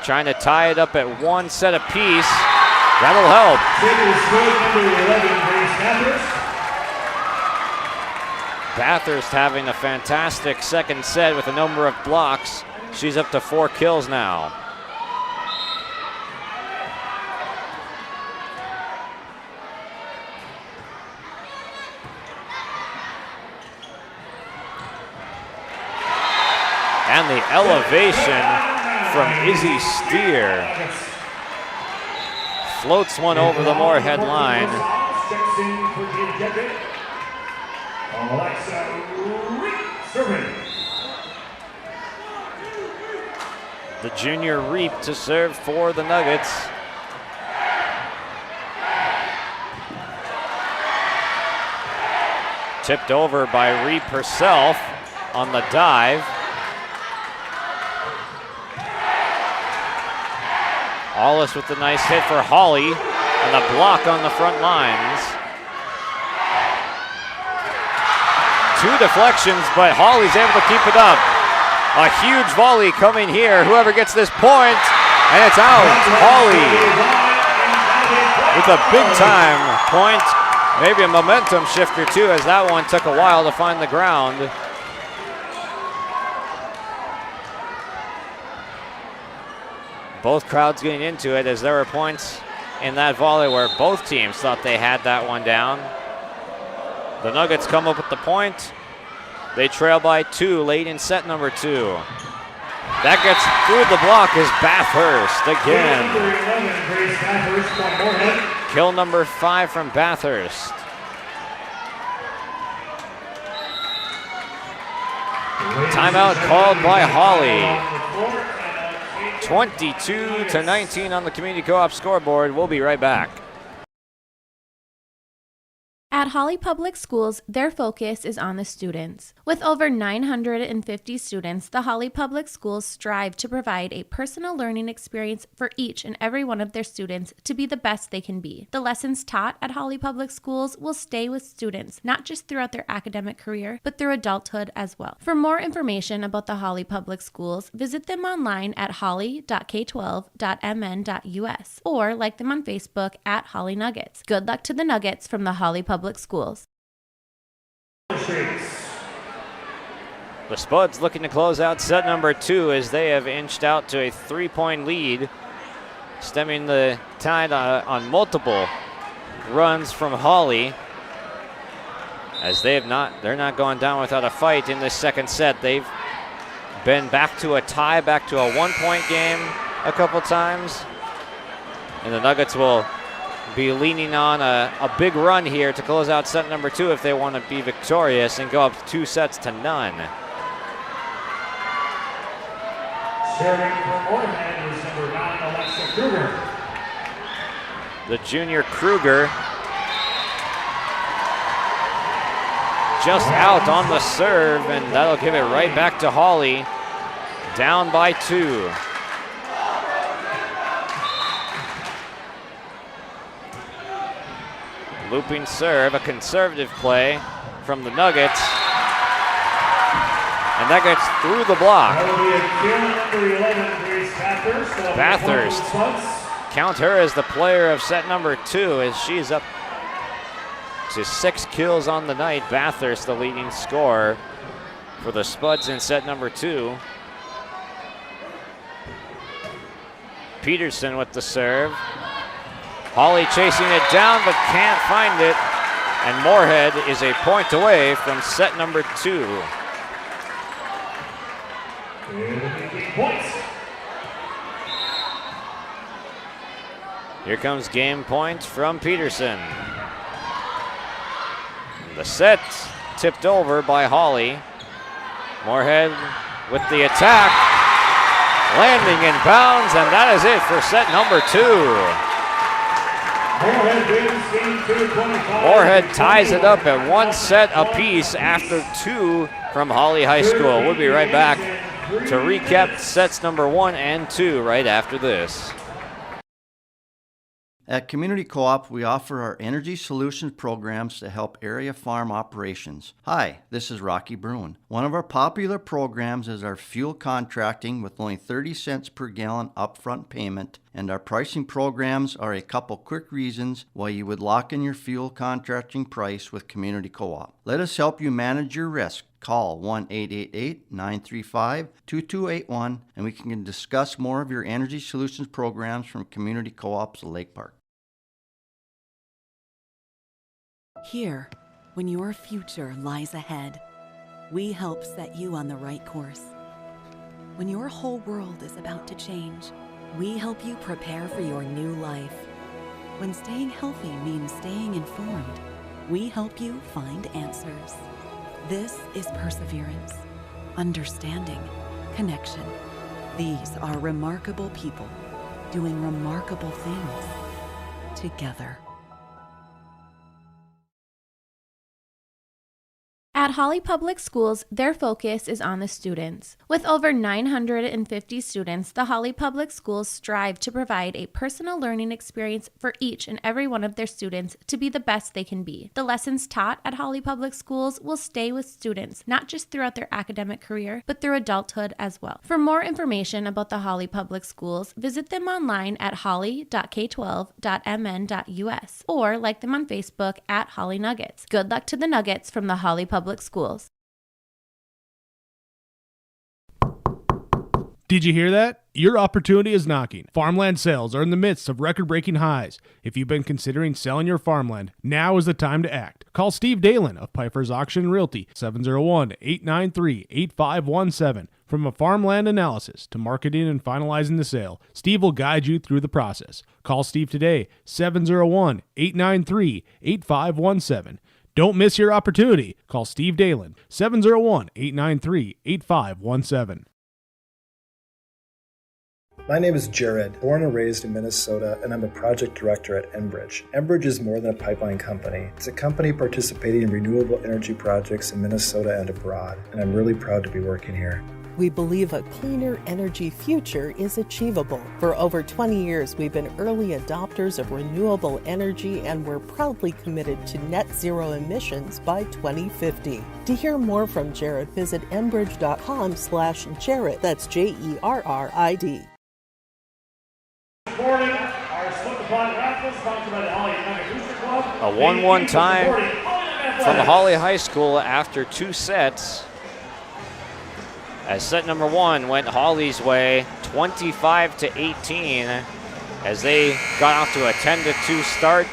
trying to tie it up at 1 set apiece. That'll help. Bathurst having a fantastic second set with a number of blocks. She's up to 4 kills now. And the elevation from Izzy Steer. Floats one over the Moorhead line. The junior Reap to serve for the Nuggets. Tipped over by Reap herself on the dive. Allis with the nice hit for Hawley, and the block on the front lines. 2 deflections, but Hawley's able to keep it up. A huge volley coming here. Whoever gets this point, and it's out. Hawley with a big time point. Maybe a momentum shifter too, as that one took a while to find the ground. Both crowds getting into it, as there were points in that volley where both teams thought they had that one down. The Nuggets come up with the point. They trail by 2 late in set number 2. That gets through the block is Bathurst again. Kill number 5 from Bathurst. Timeout called by Hawley. 22-19 on the Community Co-op scoreboard. We'll be right back. At Hawley Public Schools, their focus is on the students. With over 950 students, the Hawley Public Schools strive to provide a personal learning experience for each and every one of their students to be the best they can be. The lessons taught at Hawley Public Schools will stay with students, not just throughout their academic career, but through adulthood as well. For more information about the Hawley Public Schools, visit them online at hawley.k12.mn.us or like them on Facebook at Hawley Nuggets. Good luck to the Nuggets from the Hawley Public Schools. The Spuds looking to close out set number 2 as they have inched out to a 3-point lead, stemming the tide on multiple runs from Hawley. As they're not going down without a fight in this second set. They've been back to a tie, back to a 1-point game a couple times. And the Nuggets will be leaning on a big run here to close out set number 2 if they want to be victorious and go up 2-0. Serving for Moorhead is number 9, Alexa Kruger. The junior Kruger just out on the serve, and that'll give it right back to Hawley, down by 2. Looping serve, a conservative play from the Nuggets. And that gets through the block. Bathurst. Count her as the player of set number 2 as she's up to 6 kills on the night. Bathurst, the leading scorer for the Spuds in set number 2. Peterson with the serve. Hawley chasing it down but can't find it. And Moorhead is a point away from set number 2. Here comes game point from Peterson. The set tipped over by Hawley. Moorhead with the attack. Landing in bounds, and that is it for set number 2. Moorhead ties it up at 1 set apiece after 2 from Hawley High School. We'll be right back to recap sets number 1 and 2 right after this. At Community Co-op, we offer our energy solutions programs to help area farm operations. Hi, this is Rocky Bruin. One of our popular programs is our fuel contracting with only 30 cents per gallon upfront payment, and our pricing programs are a couple quick reasons why you would lock in your fuel contracting price with Community Co-op. Let us help you manage your risk. Call 1-888-935-2281 and we can discuss more of your energy solutions programs from Community Co-ops of Lake Park. Here, when your future lies ahead, we help set you on the right course. When your whole world is about to change, we help you prepare for your new life. When staying healthy means staying informed, we help you find answers. This is perseverance, understanding, connection. These are remarkable people doing remarkable things together. At Hawley Public Schools, their focus is on the students. With over 950 students, the Hawley Public Schools strive to provide a personal learning experience for each and every one of their students to be the best they can be. The lessons taught at Hawley Public Schools will stay with students, not just throughout their academic career, but through adulthood as well. For more information about the Hawley Public Schools, visit them online at hawley.k12.mn.us or like them on Facebook at Hawley Nuggets. Good luck to the Nuggets from the Hawley Public Schools. Did you hear that? Your opportunity is knocking. Farmland sales are in the midst of record-breaking highs. If you've been considering selling your farmland, now is the time to act. Call Steve Dalen of Piper's Auction and Realty, 701-893-8517. From a farmland analysis to marketing and finalizing the sale, Steve will guide you through the process. Call Steve today, 701-893-8517. Don't miss your opportunity. Call Steve Dalen, 701-893-8517. My name is Jared, born and raised in Minnesota, and I'm a project director at Enbridge. Enbridge is more than a pipeline company. It's a company participating in renewable energy projects in Minnesota and abroad, and I'm really proud to be working here. We believe a cleaner energy future is achievable. For over 20 years, we've been early adopters of renewable energy, and we're proudly committed to net zero emissions by 2050. To hear more from Jared, visit enbridge.com/Jared. That's JERRID. A 1-1 time from Hawley High School after 2 sets. As set number 1 went Hawley's way, 25-18, as they got off to a 10-2 start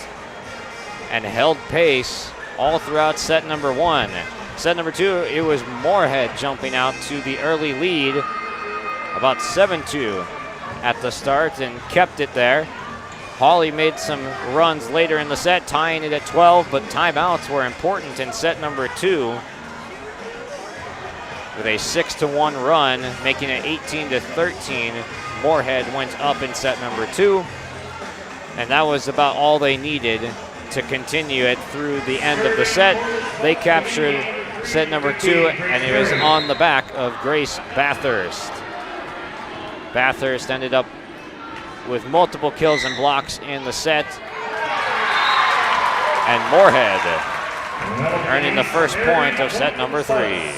and held pace all throughout set number 1. Set number 2, it was Moorhead jumping out to the early lead, about 7-2 at the start, and kept it there. Hawley made some runs later in the set, tying it at 12, but timeouts were important in set number 2. With a 6-1 run, making it 18-13. Moorhead went up in set number 2, and that was about all they needed to continue it through the end of the set. They captured set number 2, and it was on the back of Grace Bathurst. Bathurst ended up with multiple kills and blocks in the set, and Moorhead earning the first point of set number 3.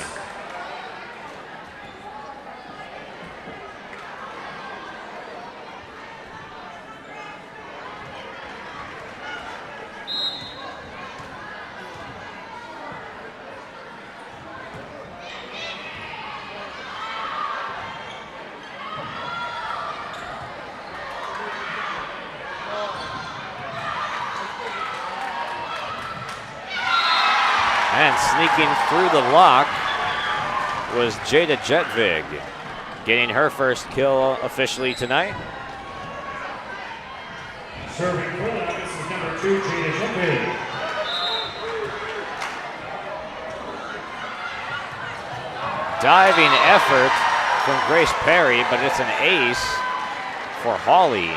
And sneaking through the lock was Jada Jetvig, getting her first kill officially tonight. Serving for that, this is number 2, Jada Jetvig. Diving effort from Grace Perry, but it's an ace for Hawley.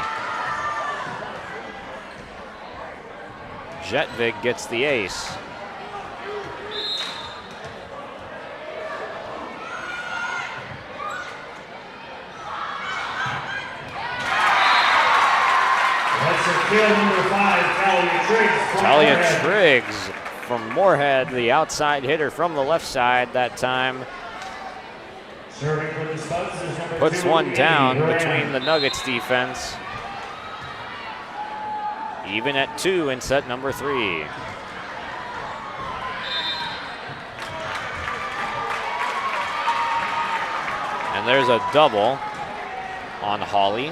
Jetvig gets the ace. Kill number 5, Talia Triggs from Moorhead, the outside hitter from the left side that time. Serving for the Spuds is number Puts 2, one down Amy between the Nuggets defense. Even at 2 in set number 3. And there's a double on Hawley.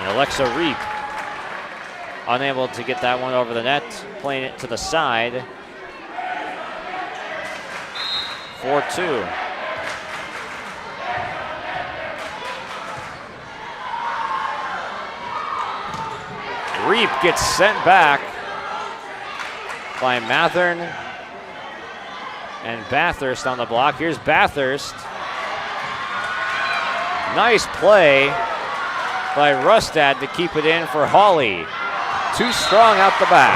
Alexa Reap unable to get that one over the net, playing it to the side. 4-2. Reap gets sent back by Mathern and Bathurst on the block. Here's Bathurst. Nice play by Rustad to keep it in for Hawley. Too strong out the back.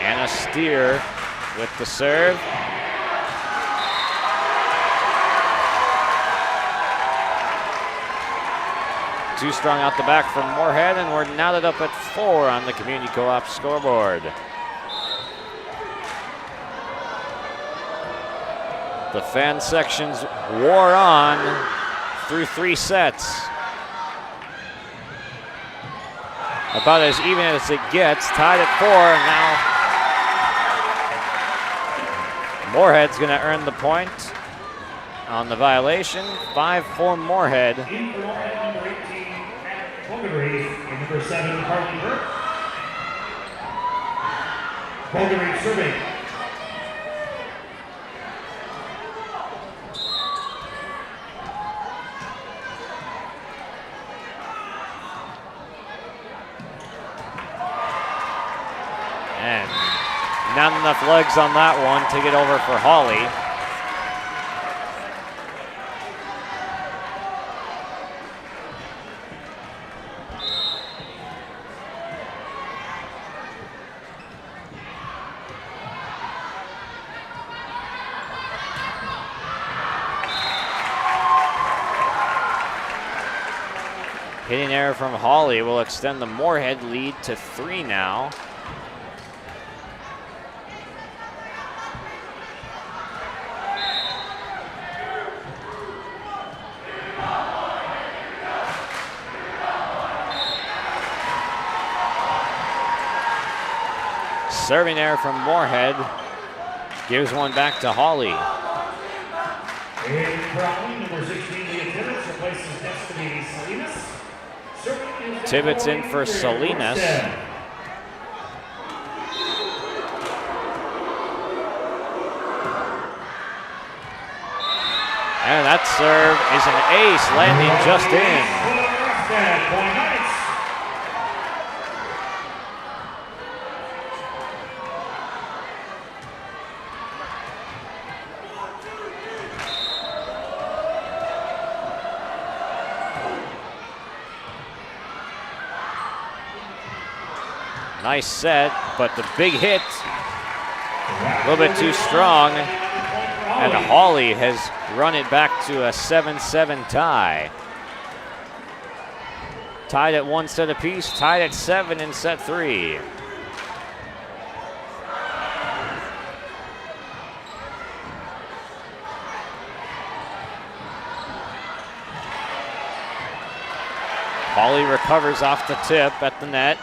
Anna Steer with the serve. Too strong out the back from Moorhead, and we're knotted up at 4 on the Community Co-op scoreboard. The fan sections wore on through 3 sets. About as even as it gets, tied at 4, and now Moorhead's gonna earn the point on the violation. 5 for Moorhead. In for Moorhead, number 18, Fogarty, and number 7, Carly Burke. Fogarty serving. And not enough legs on that one to get over for Hawley. Hitting error from Hawley will extend the Moorhead lead to 3 now. Serving error from Moorhead gives one back to Hawley. Number 16, Leah Tibbetts replaces Destiny Salinas. Tibbetts in for Salinas. And that serve is an ace, landing just in. Nice set, but the big hit, a little bit too strong, and Hawley has run it back to a 7-7 tie. Tied at 1 set apiece, tied at 7 in set 3. Hawley recovers off the tip at the net.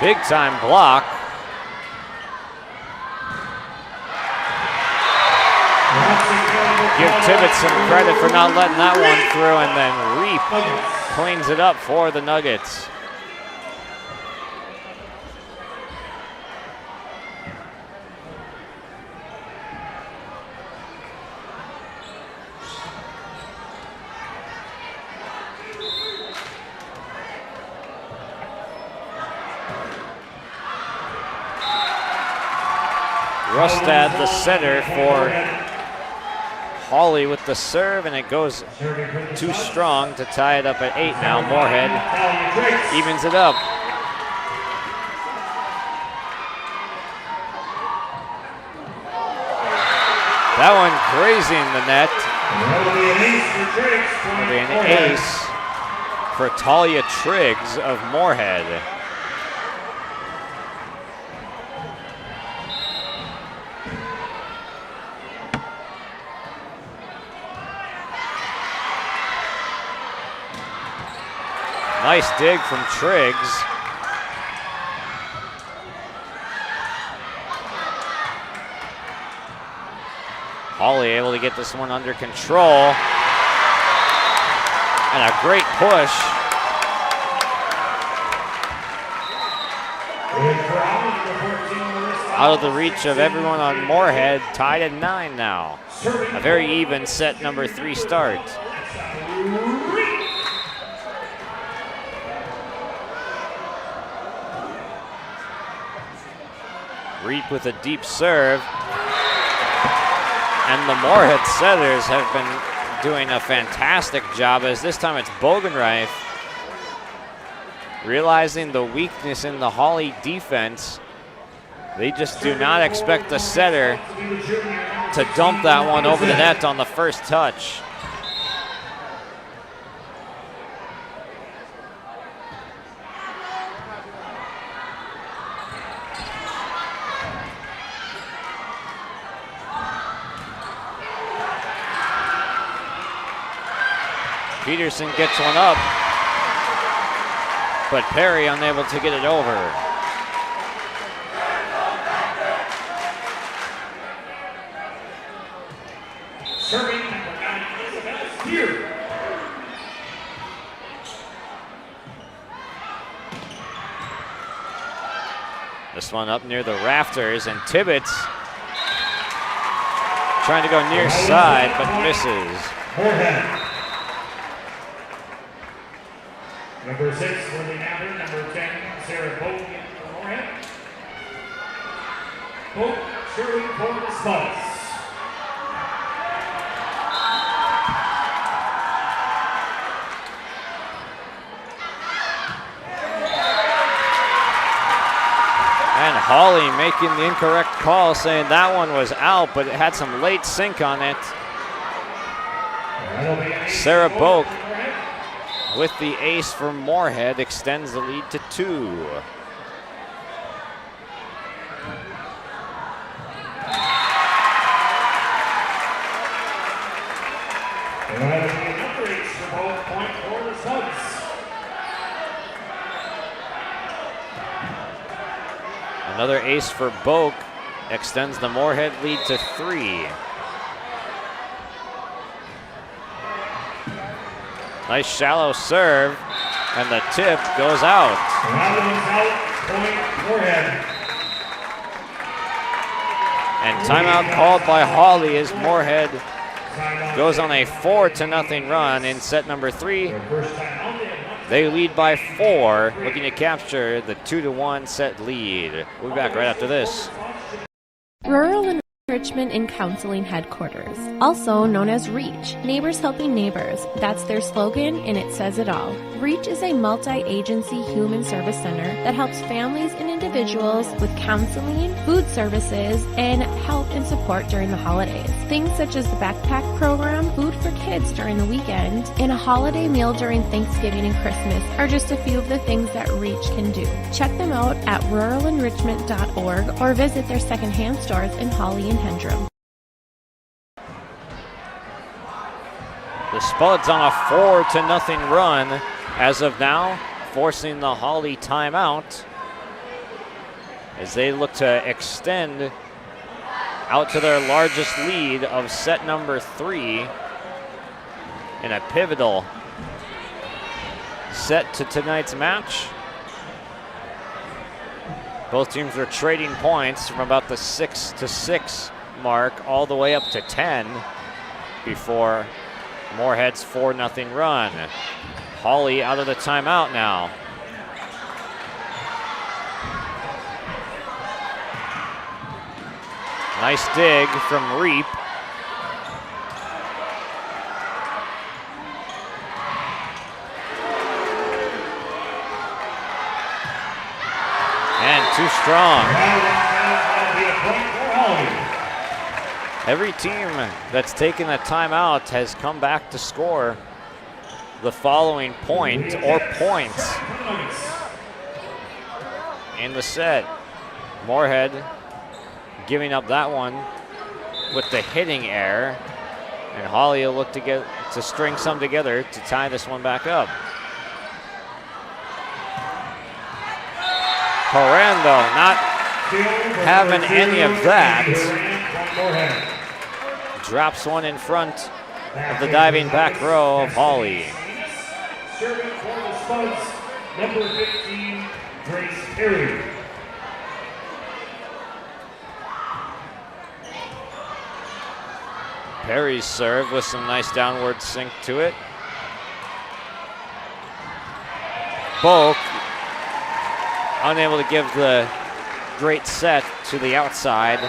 Big time block. Give Tibbetts some credit for not letting that one through, and then Reap cleans it up for the Nuggets. Rustad, the setter, for Hawley with the serve, and it goes too strong to tie it up at 8 now. Moorhead evens it up. That one grazing the net. It'll be an ace for Talia Triggs of Moorhead. Nice dig from Triggs. Hawley able to get this one under control. And a great push. Out of the reach of everyone on Moorhead, tied at 9 now. A very even set number 3 start. Reap with a deep serve. And the Moorhead setters have been doing a fantastic job, as this time it's Bogenreif realizing the weakness in the Hawley defense. They just do not expect the setter to dump that one over the net on the first touch. Peterson gets one up, but Perry unable to get it over. Serving number 9, Isabel Steer. This one up near the rafters, and Tibbetts trying to go near side, but misses. Moorhead. Number 6, Lily Mather. Number 10, Sarah Boat for Moorhead. Boat serving for the Spuds. And Hawley making the incorrect call, saying that one was out, but it had some late sink on it. Sarah Boak with the ace for Moorhead extends the lead to 2. Another ace for Boak extends the Moorhead lead to 3. Nice shallow serve, and the tip goes out. And timeout called by Hawley as Moorhead goes on a 4-0 run in set number 3. They lead by 4, looking to capture the 2-1 set lead. We'll be back right after this. Rural Enrichment and Counseling Headquarters, also known as REACH, Neighbors Helping Neighbors. That's their slogan, and it says it all. REACH is a multi-agency human service center that helps families and individuals with counseling, food services, and help and support during the holidays. Things such as the backpack program, food for kids during the weekend, and a holiday meal during Thanksgiving and Christmas are just a few of the things that REACH can do. Check them out at ruralenrichment.org or visit their secondhand stores in Hawley and Hendrum. The Spuds on a 4-0 run as of now, forcing the Hawley timeout as they look to extend out to their largest lead of set number 3 in a pivotal set to tonight's match. Both teams are trading points from about the 6-6 mark all the way up to 10 before Moorhead's 4-0 run. Hawley out of the timeout now. Nice dig from Reap. And too strong. Every team that's taken a timeout has come back to score the following point or points in the set. Moorhead giving up that one with the hitting error, and Hawley will look to string some together to tie this one back up. Corando not having any of that. Drops one in front of the diving back row of Hawley. Serving for the Spuds, number 15, Grace Perry. Perry's serve with some nice downward sink to it. Boak unable to give the great set to the outside.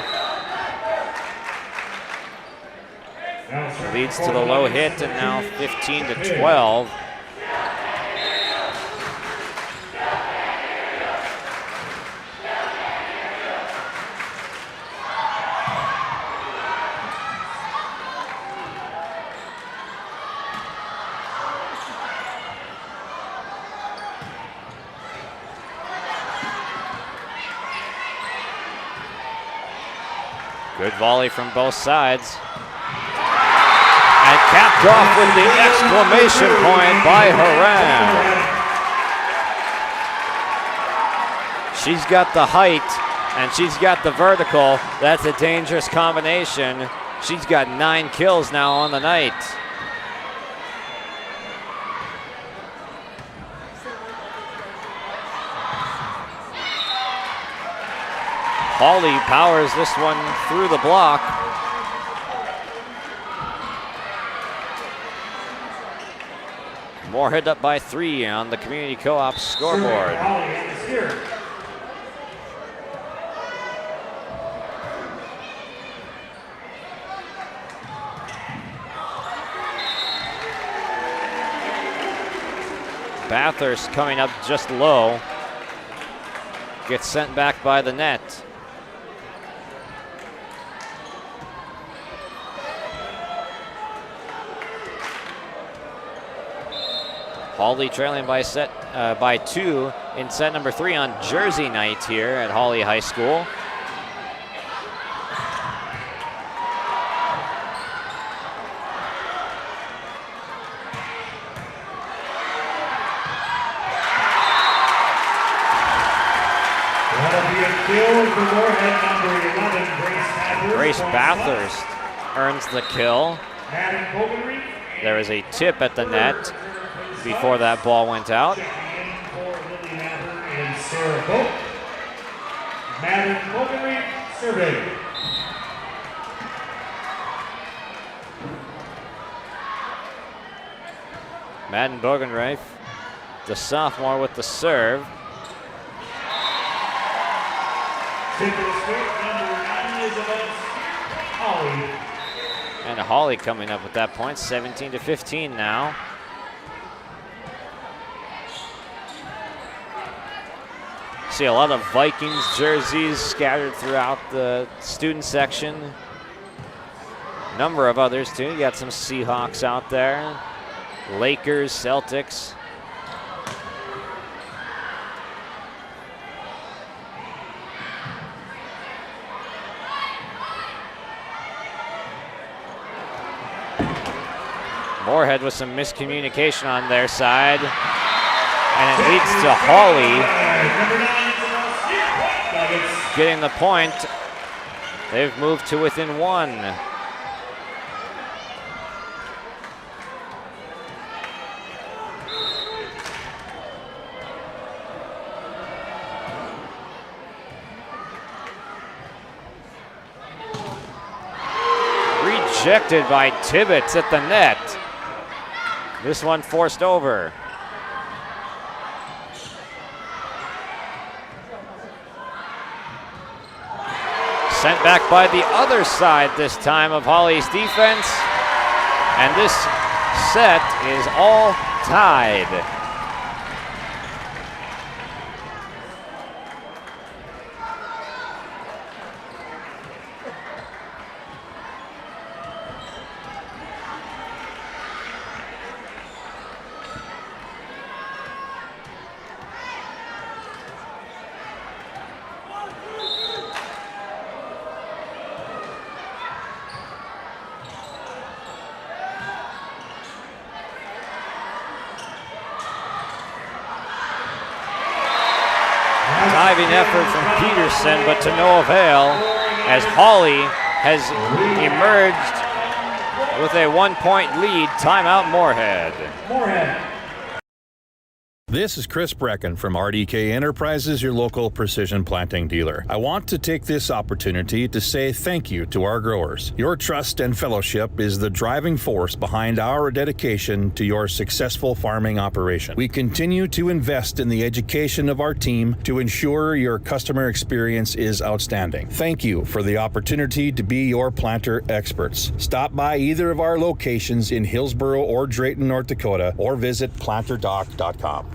Leads to the low hit, and now 15-12. Good volley from both sides. And capped off with the exclamation point by Haran. She's got the height and she's got the vertical. That's a dangerous combination She's got 9 kills now on the night. Hawley powers this one through the block. Moorhead up by 3 on the Community Co-op scoreboard. Bathurst coming up just low. Gets sent back by the net. Hawley trailing by 2 in set number 3 on Jersey night here at Hawley High School. That'll be a kill for Moorhead, number 11, Grace Bathurst earns the kill. There was a tip at the net before that ball went out. Madden Bogenreif, the sophomore with the serve. And Hawley coming up with that point, 17-15 now. See a lot of Vikings jerseys scattered throughout the student section. Number of others too. You got some Seahawks out there. Lakers, Celtics. Moorhead with some miscommunication on their side. And it leads to Hawley getting the point. They've moved to within 1. Rejected by Tibbetts at the net. This one forced over. Sent back by the other side this time of Hawley's defense. And this set is all tied. Diving effort from Peterson, but to no avail, as Hawley has emerged with a 1-point lead. Timeout Moorhead. This is Chris Brecken from RDK Enterprises, your local precision planting dealer. I want to take this opportunity to say thank you to our growers. Your trust and fellowship is the driving force behind our dedication to your successful farming operation. We continue to invest in the education of our team to ensure your customer experience is outstanding. Thank you for the opportunity to be your planter experts. Stop by either of our locations in Hillsboro or Drayton, North Dakota, or visit planterdoc.com.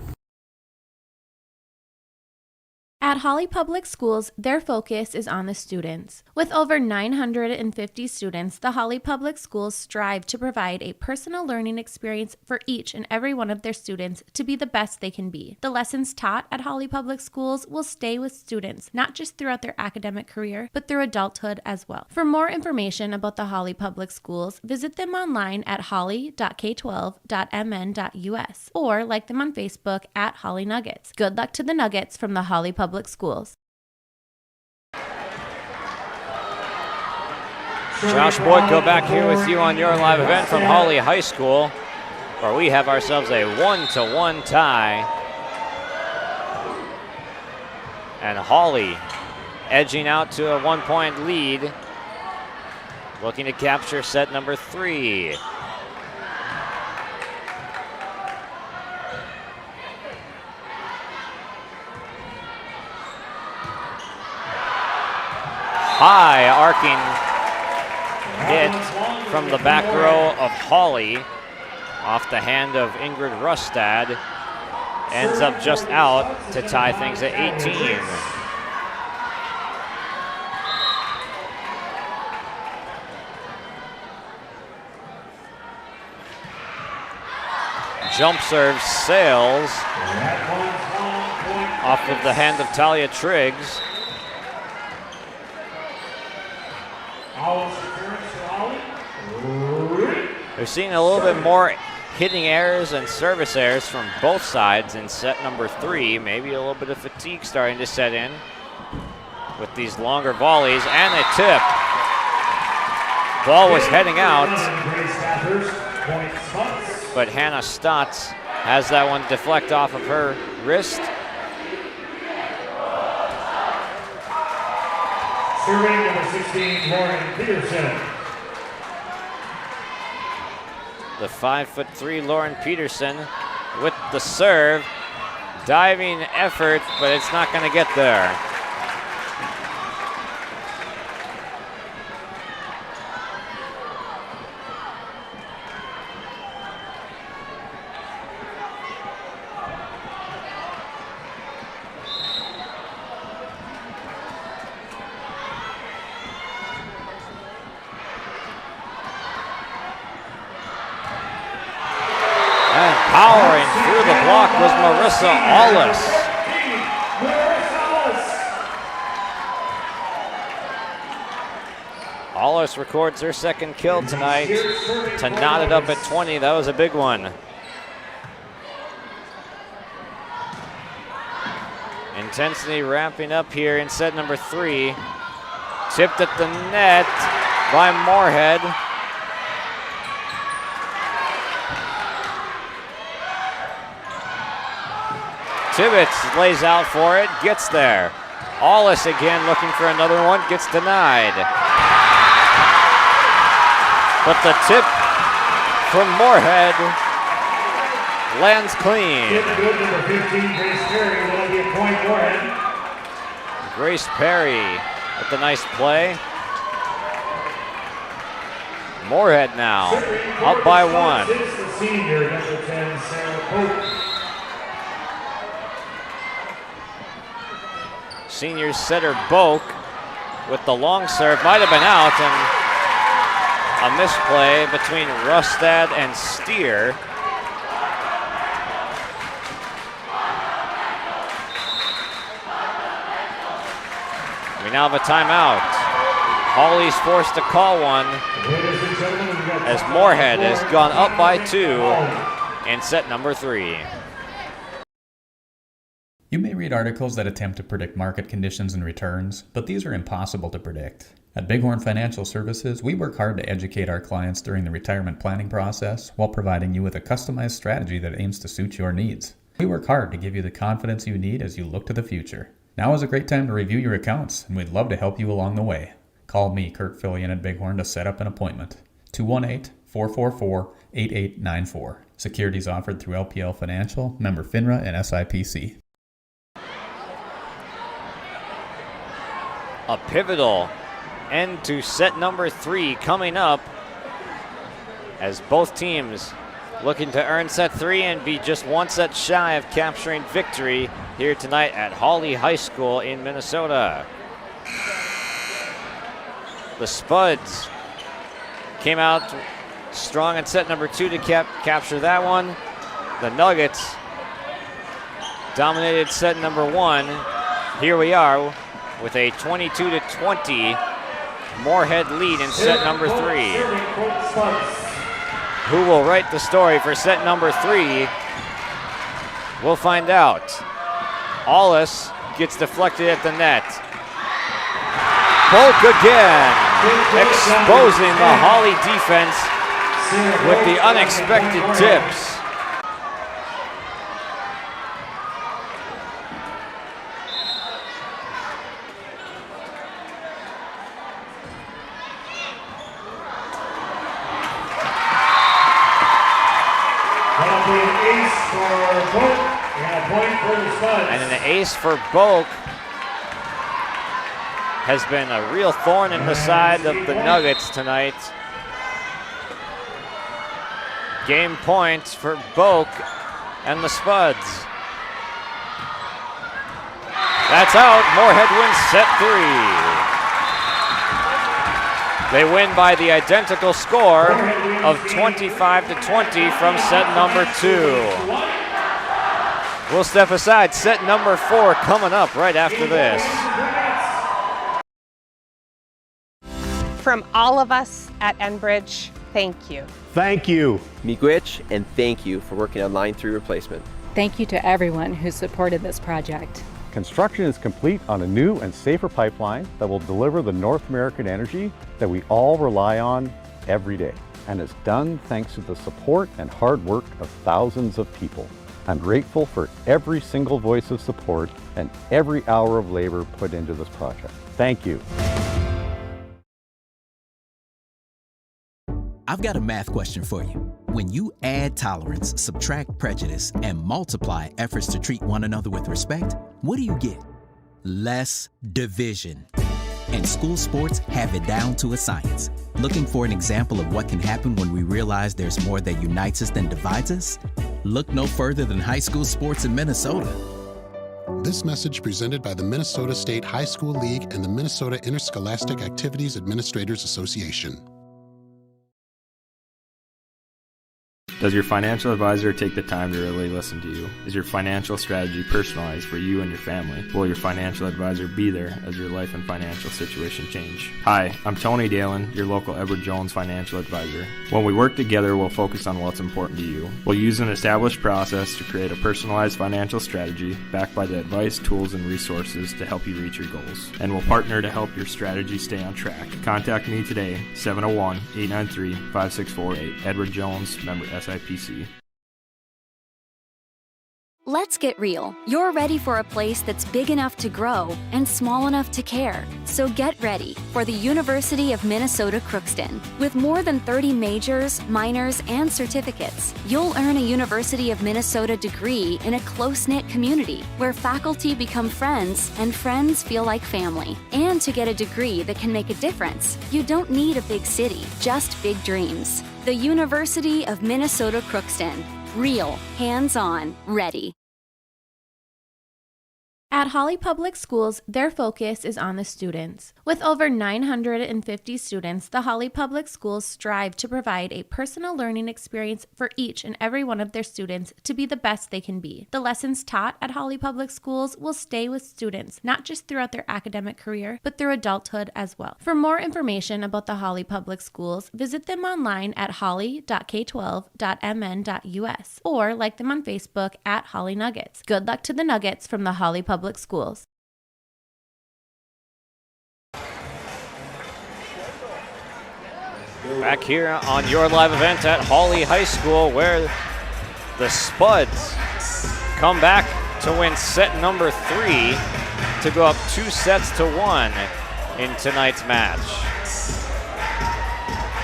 At Hawley Public Schools, their focus is on the students. With over 950 students, the Hawley Public Schools strive to provide a personal learning experience for each and every one of their students to be the best they can be. The lessons taught at Hawley Public Schools will stay with students, not just throughout their academic career, but through adulthood as well. For more information about the Hawley Public Schools, visit them online at hawley.k12.mn.us or like them on Facebook at Hawley Nuggets. Good luck to the Nuggets from the Hawley Public Schools. Josh Boyko back here with you on your live event from Hawley High School, where we have ourselves a 1-1 tie. And Hawley edging out to a 1-point lead, looking to capture set number 3. High arcing hit from the back row of Hawley off the hand of Ingrid Rustad. Ends up just out to tie things at 18. Jump serve sails off of the hand of Talia Triggs. They're seeing a little bit more hitting errors and service errors from both sides in set number 3. Maybe a little bit of fatigue starting to set in with these longer volleys and a tip. Ball was heading out, but Hannah Stotts has that one deflect off of her wrist. Serving number 16, Lauren Peterson. The 5'3" Lauren Peterson with the serve. Diving effort, but it's not going to get there. Powering through the block was Marissa Allis. Allis records her second kill tonight to knot it up at 20. That was a big one. Intensity ramping up here in set number 3. Tipped at the net by Moorhead. Tibbetts lays out for it, gets there. Allis again looking for another one, gets denied. But the tip from Moorhead lands clean. Grace Perry with the nice play. Moorhead now up by 1. Senior setter Boak with the long serve, might have been out, and a misplay between Rustad and Steer. We now have a timeout. Hawley's forced to call one as Moorhead has gone up by 2 in set number 3. You may read articles that attempt to predict market conditions and returns, but these are impossible to predict. At Bighorn Financial Services, we work hard to educate our clients during the retirement planning process while providing you with a customized strategy that aims to suit your needs. We work hard to give you the confidence you need as you look to the future. Now is a great time to review your accounts, and we'd love to help you along the way. Call me, Kurt Fillion at Bighorn, to set up an appointment. 218-444-8894. Securities offered through LPL Financial, member FINRA and SIPC. A pivotal end to set number 3 coming up as both teams looking to earn set 3 and be just one set shy of capturing victory here tonight at Hawley High School in Minnesota. The Spuds came out strong in set number 2 to capture that one. The Nuggets dominated set number 1. Here we are with a 22-20 Moorhead lead in set number 3. Who will write the story for set number 3? We'll find out. Allis gets deflected at the net. Bulk again, exposing the Hawley defense with the unexpected tips. And an ace for Bulk has been a real thorn in the side of the Nuggets tonight. Game points for Bulk and the Spuds. That's out. Moorhead wins set 3. They win by the identical score of 25-20 from set number 2. We'll step aside. Set number 4 coming up right after this. From all of us at Enbridge, thank you. Thank you. Miigwech, and thank you for working on Line 3 replacement. Thank you to everyone who supported this project. Construction is complete on a new and safer pipeline that will deliver the North American energy that we all rely on every day. And it's done thanks to the support and hard work of thousands of people. I'm grateful for every single voice of support and every hour of labor put into this project. Thank you. I've got a math question for you. When you add tolerance, subtract prejudice, and multiply efforts to treat one another with respect, what do you get? Less division. And school sports have it down to a science. Looking for an example of what can happen when we realize there's more that unites us than divides us? Look no further than high school sports in Minnesota. This message presented by the Minnesota State High School League and the Minnesota Interscholastic Activities Administrators Association. Does your financial advisor take the time to really listen to you? Is your financial strategy personalized for you and your family? Will your financial advisor be there as your life and financial situation change? Hi, I'm Tony Dalen, your local Edward Jones financial advisor. When we work together, we'll focus on what's important to you. We'll use an established process to create a personalized financial strategy backed by the advice, tools, and resources to help you reach your goals. And we'll partner to help your strategy stay on track. Contact me today, 701-893-5648. Edward Jones, member SIPC. Let's get real. You're ready for a place that's big enough to grow and small enough to care. So get ready for the University of Minnesota Crookston. With more than 30 majors, minors, and certificates, you'll earn a University of Minnesota degree in a close-knit community where faculty become friends and friends feel like family. And to get a degree that can make a difference, you don't need a big city, just big dreams. The University of Minnesota Crookston. Real, hands-on, ready. At Hawley Public Schools, their focus is on the students. With over 950 students, the Hawley Public Schools strive to provide a personal learning experience for each and every one of their students to be the best they can be. The lessons taught at Hawley Public Schools will stay with students, not just throughout their academic career, but through adulthood as well. For more information about the Hawley Public Schools, visit them online at hawley.k12.mn.us or like them on Facebook at Hawley Nuggets. Good luck to the Nuggets from the Hawley Public Schools. Back here on your live event at Hawley High School, where the Spuds come back to win set number 3 to go up 2-1 in tonight's match.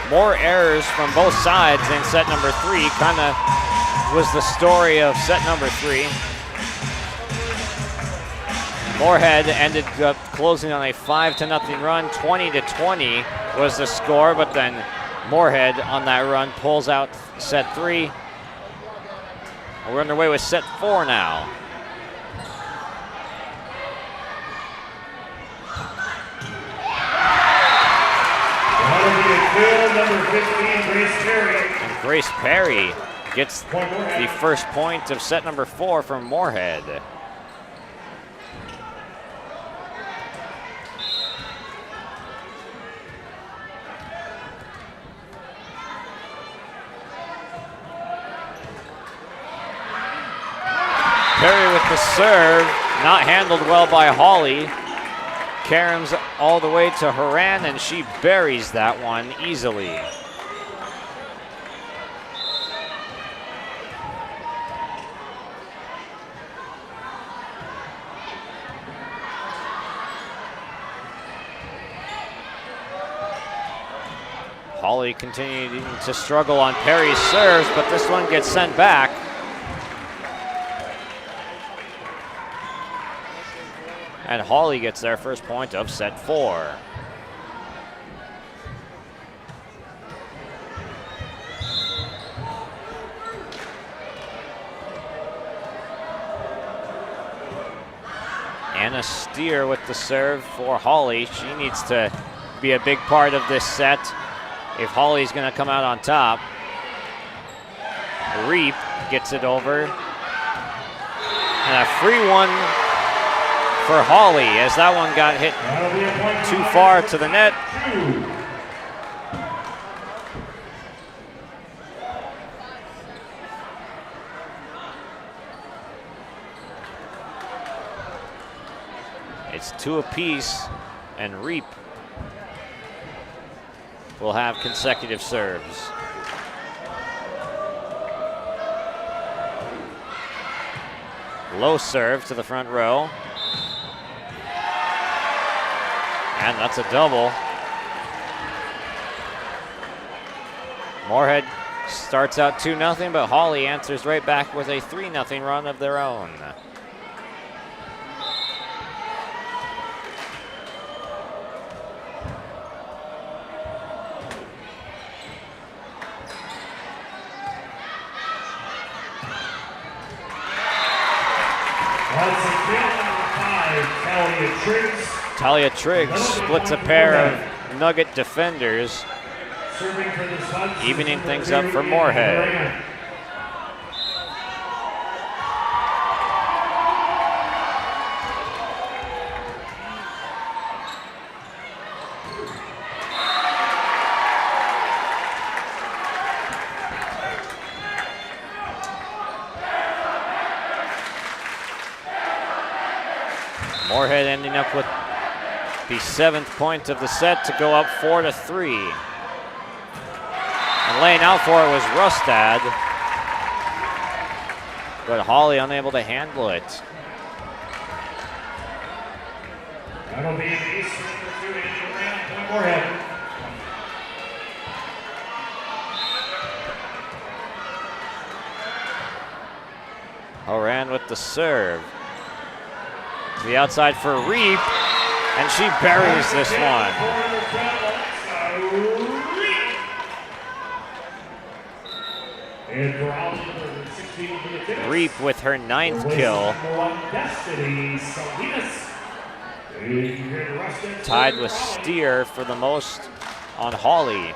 More errors from both sides in set number 3 kind of was the story of set number 3. Moorhead ended up closing on a 5-0 run. 20-20 was the score, but then Moorhead on that run pulls out set 3. We're underway with set 4 now. And Grace Perry gets the first point of set number 4 from Moorhead. Perry with the serve, not handled well by Hawley. caroms all the way to Haran, and she buries that one easily. Hawley continuing to struggle on Perry's serves, but this one gets sent back. And Hawley gets their first point of set 4. Anna Steer with the serve for Hawley. She needs to be a big part of this set if Hawley's going to come out on top. Reap gets it over. And a free one for Hawley as that one got hit too far to the net. It's 2 apiece, and Reap will have consecutive serves. Low serve to the front row. And that's a double. Moorhead starts out 2-0, but Hawley answers right back with a 3-0 run of their own. Talia Triggs splits a pair of Nugget defenders, evening things up for Moorhead. Moorhead ending up with the 7th point of the set to go up 4-3. And laying out for it was Rustad, but Hawley unable to handle it. That'll be an ace for Moorhead. Horan with the serve. To the outside for Reap, and she buries this one. Reap with her 9th kill. Tied with Steer for the most on Hawley.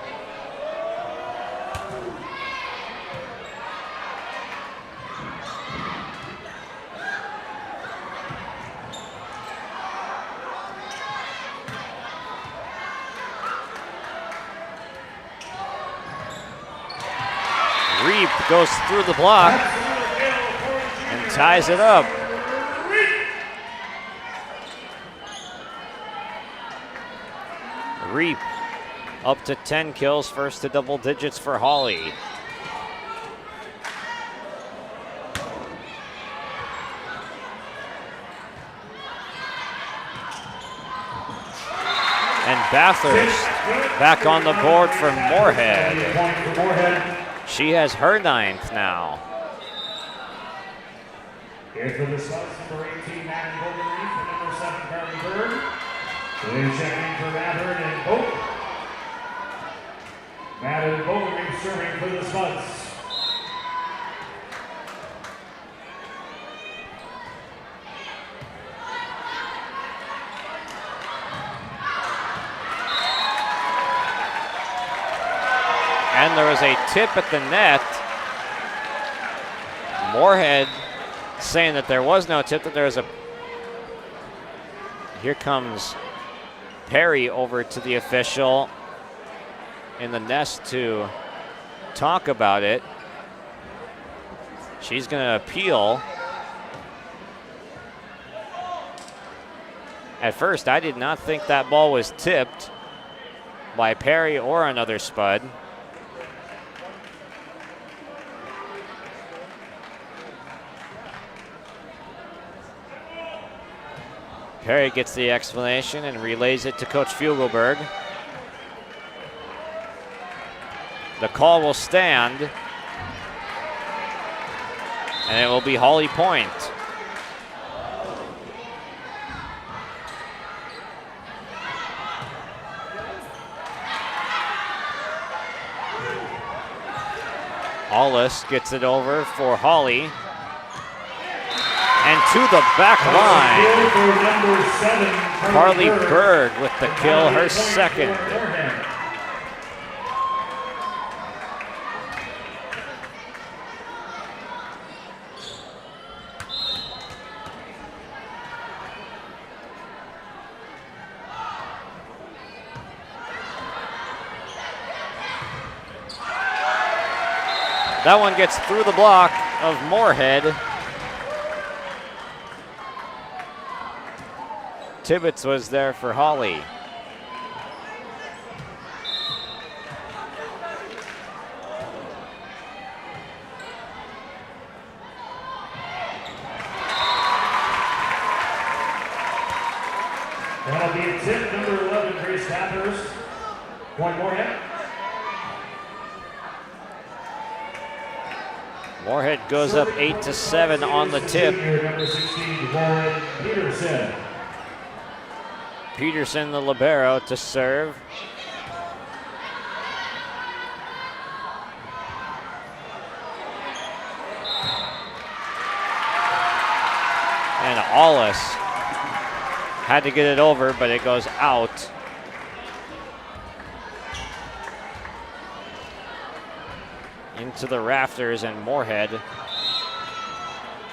Reap goes through the block and ties it up. Reap up to 10 kills, first to double digits for Hawley. And Bathurst back on the board for Moorhead. She has her 9th now. Here for the Slugs, number 18, Madden Boglereef, and number 7, Carly Bird. They check in for Madden and Boat. Madden Boglereef serving for the Slugs. And there was a tip at the net. Moorhead saying that there was no tip, that there was a... Here comes Perry over to the official in the nest to talk about it. She's going to appeal. At first, I did not think that ball was tipped by Perry or another Spud. Perry gets the explanation and relays it to Coach Fugelberg. The call will stand, and it will be Hawley point. Allis gets it over for Hawley. And to the back line. Carly Berg with the kill, her second. That one gets through the block of Moorhead. Tibbetts was there for Hawley. That'll be a tip, number 11, Grace Bathurst. One Moorhead. Moorhead goes up 8-7 on the tip. Number 16, Lauren Peterson. Peterson, the libero, to serve. And Allis had to get it over, but it goes out. Into the rafters, and Moorhead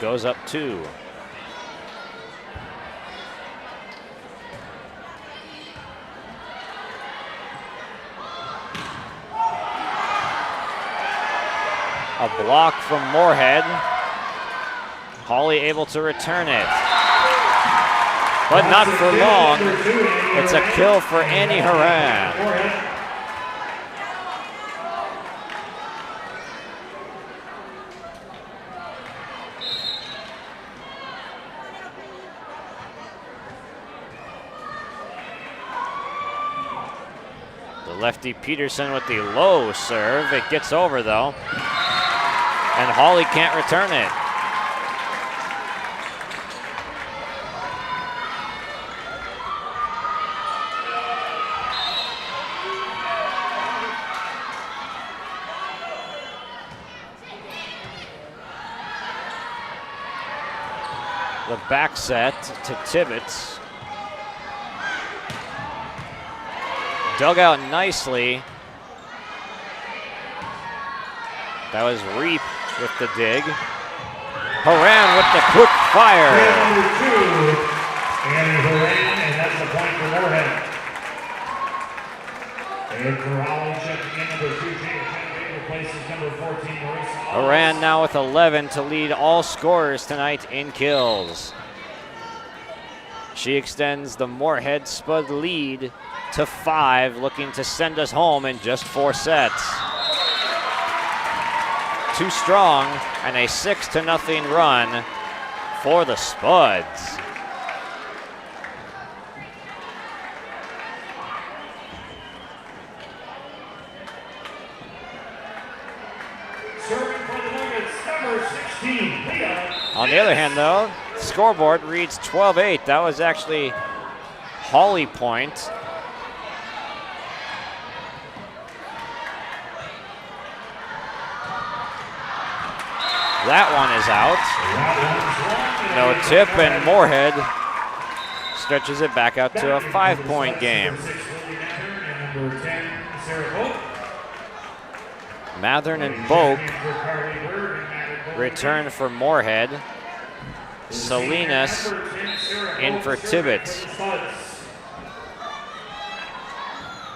goes up 2. A block from Moorhead. Hawley able to return it. But not for long. It's a kill for Annie Horan. Lefty Peterson with the low serve. It gets over though. And Hawley can't return it. The back set to Tibbetts. Dug out nicely. That was Reap with the dig. Horan with the quick fire. Number 2, Annie Horan, and that's the point for Moorhead. And for Hawley checking in, number 2, Jane replaces number 14, Marissa. Horan now with 11 to lead all scorers tonight in kills. She extends the Moorhead Spud lead to 5, looking to send us home in just 4 sets. Too strong, and a 6-0 run for the Spuds. Serving for the Nuggets, number 16, Leah. On the other hand, though, scoreboard reads 12-8. That was actually Hawley point. That one is out. No tip, and Moorhead stretches it back out to a 5-point game. Mathern and Boak return for Moorhead. Salinas in for Tibbetts.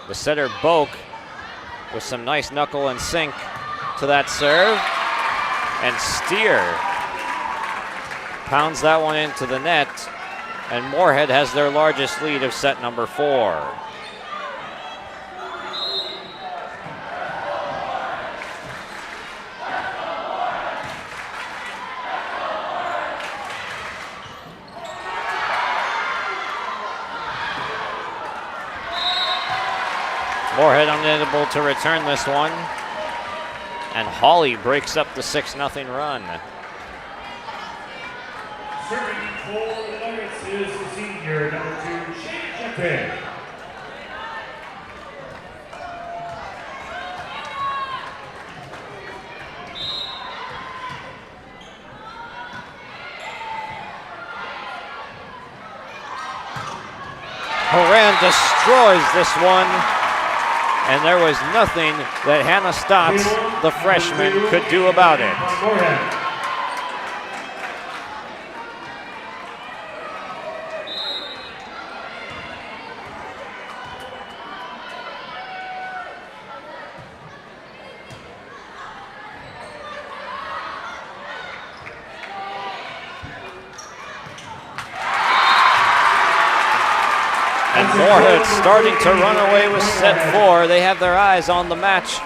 The setter Boak with some nice knuckle and sink to that serve. And Steer pounds that one into the net And Moorhead has their largest lead of set number 4. Moorhead unable to return this one. And Hawley breaks up the 6-0 run. Serving for the Nuggets is the senior, number 2, Shane Jeffrey. Horan destroys this one. And there was nothing that Hannah Stotts, the freshman, could do about it. And Moorhead starting to run away with set 4. They have their eyes on the match.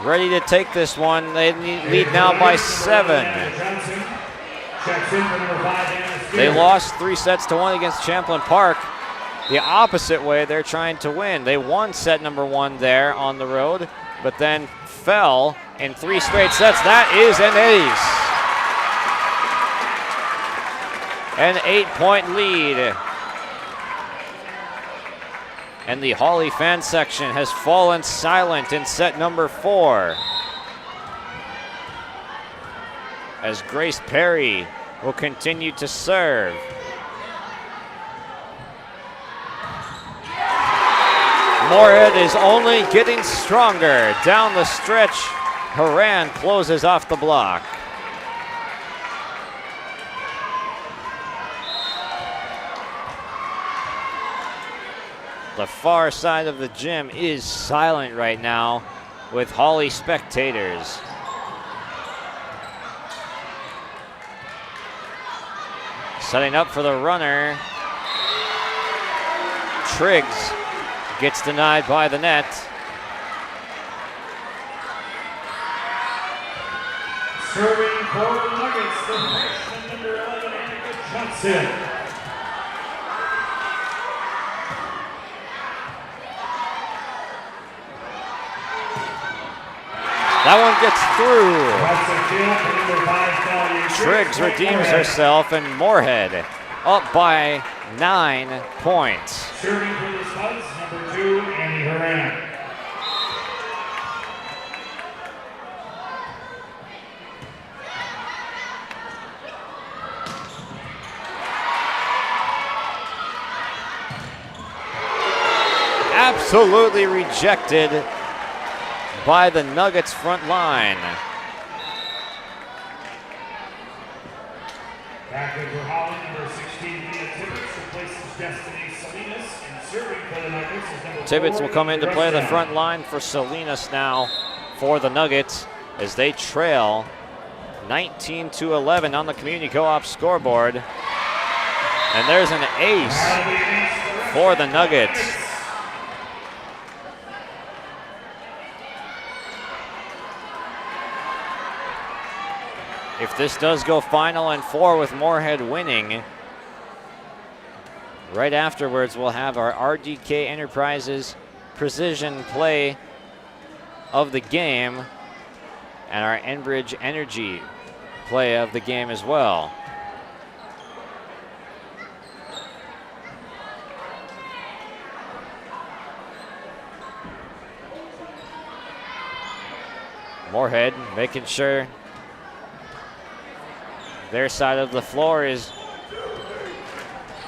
Ready to take this one. They lead now by 7. They lost 3-1 against Champlain Park. The opposite way, they're trying to win. They won set number 1 there on the road, but then fell in 3 straight sets. That is an ace. An 8-point lead. And the Hawley fan section has fallen silent in set number 4. As Grace Perry will continue to serve. Moorhead is only getting stronger. Down the stretch, Horan closes off the block. The far side of the gym is silent right now with Hawley spectators. Setting up for the runner. Triggs gets denied by the net. Serving for the Nuggets, the freshman number 11, Annika Johnson. That one gets through. Triggs redeems herself, and Moorhead up by 9 points. Serving for the Spuds, number 2, Annie Horan. Absolutely rejected by the Nuggets front line. Back over Hawley, number 16, Leah Tibbetts, replaces Destiny Salinas, and serving for the Nuggets is number 4. Tibbetts will come in to play the front line for Salinas now for the Nuggets as they trail 19-11 on the Community Co-op scoreboard. And there's an ace for the Nuggets. If this does go final and 4 with Moorhead winning, right afterwards we'll have our RDK Enterprises precision play of the game and our Enbridge Energy play of the game as well. Moorhead making sure their side of the floor is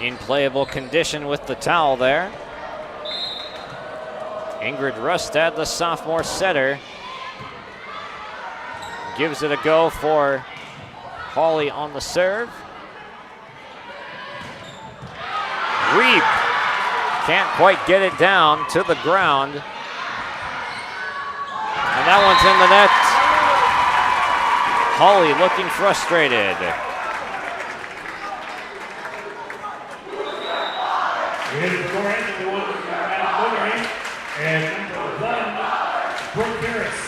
in playable condition with the towel there. Ingrid Rustad, the sophomore setter, gives it a go for Hawley on the serve. Reap can't quite get it down to the ground. And that one's in the net. Hawley looking frustrated. in for Moorhead, number 1, Adam Moorhead, and number 1, Brooke Harris.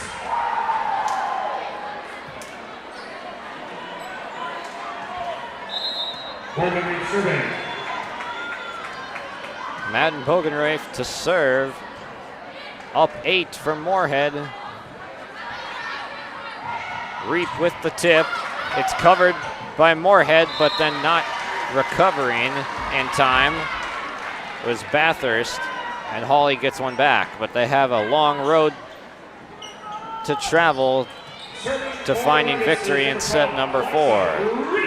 Bogenreef serving. Madden Bogenreef to serve. Up 8 for Moorhead. Reap with the tip. It's covered by Moorhead, but then not recovering in time. It was Bathurst, and Hawley gets one back, but they have a long road to travel to finding victory in set number 4.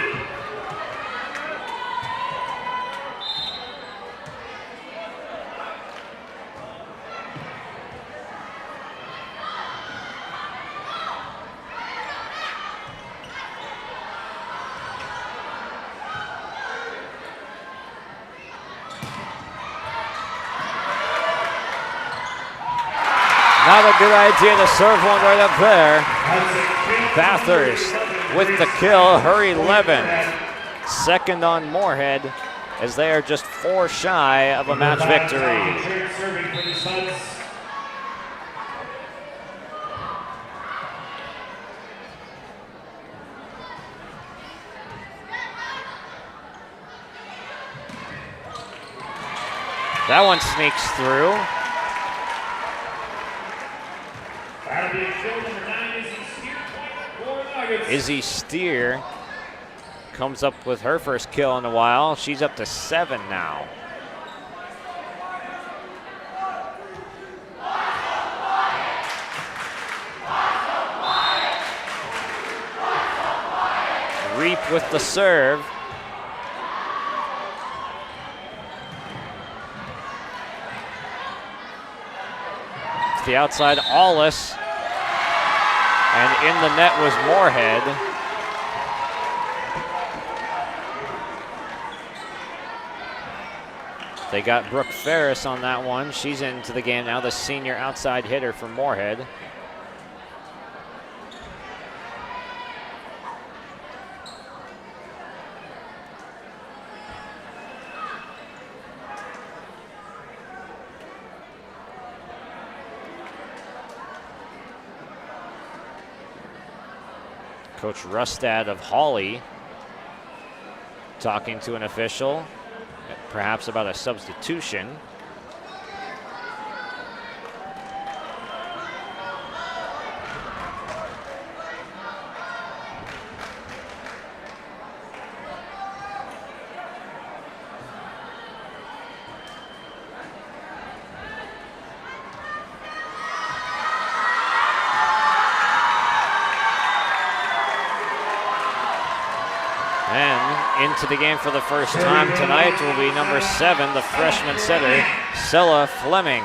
Not a good idea to serve one right up there. Bathurst with the kill, hurry 11. Second on Moorhead as they are just 4 shy of a match victory. That one sneaks through. Izzy Steer comes up with her first kill in a while. She's up to 7 now. Reap with the serve. To the outside, Aulis. And in the net was Moorhead. They got Brooke Ferris on that one. She's into the game now, the senior outside hitter for Moorhead. Coach Rustad of Hawley talking to an official, perhaps about a substitution. Into the game for the first time tonight will be number 7, the freshman setter, Sella Fleming.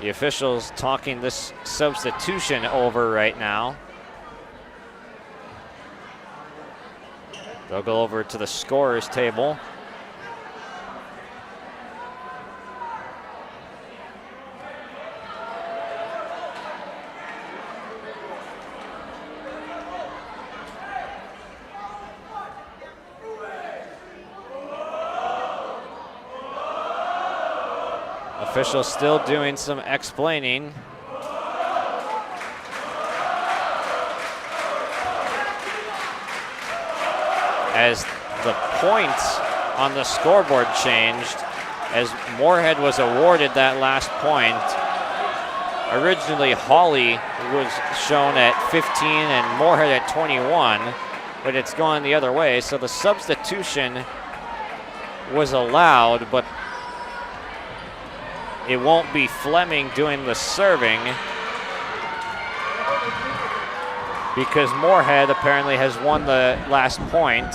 The officials talking this substitution over right now. They'll go over to the scorer's table. Officials still doing some explaining. As the points on the scoreboard changed, as Moorhead was awarded that last point. Originally, Hawley was shown at 15 and Moorhead at 21, but it's gone the other way. So the substitution was allowed, but it won't be Fleming doing the serving because Moorhead apparently has won the last point.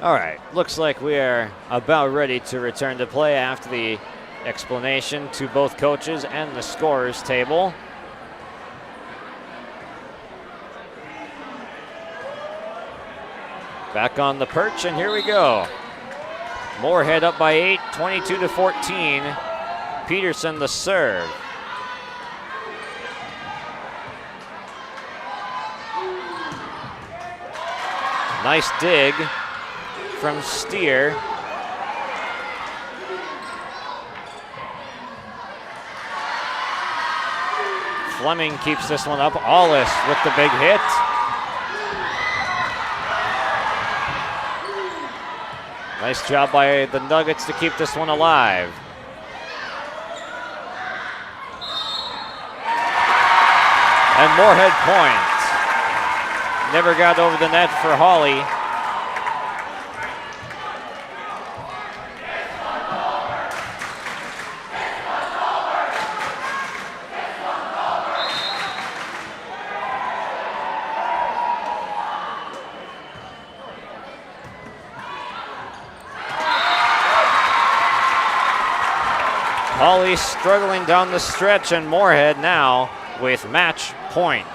All right, looks like we are about ready to return to play after the explanation to both coaches and the scorer's table. Back on the perch, and here we go. Moorhead up by 8, 22-14. Peterson the serve. Nice dig from Steer. Fleming keeps this one up. Allis with the big hit. Nice job by the Nuggets to keep this one alive. And Moorhead point. Never got over the net for Hawley. Hawley struggling down the stretch, and Moorhead now with match point.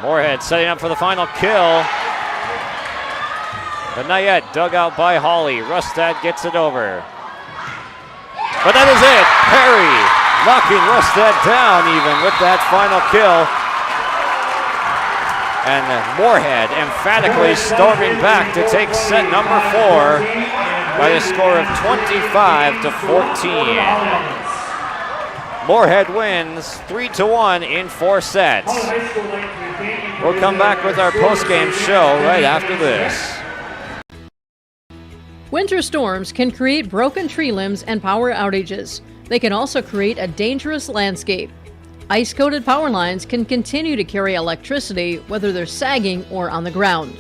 Moorhead setting up for the final kill. But not yet. Dug out by Hawley. Rustad gets it over. But that is it. Perry knocking Rustad down even with that final kill. And Moorhead emphatically storming back to take set number 4 by a score of 25-14. Moorhead wins 3-1 in 4 sets. We'll come back with our postgame show right after this. Winter storms can create broken tree limbs and power outages. They can also create a dangerous landscape. Ice-coated power lines can continue to carry electricity whether they're sagging or on the ground.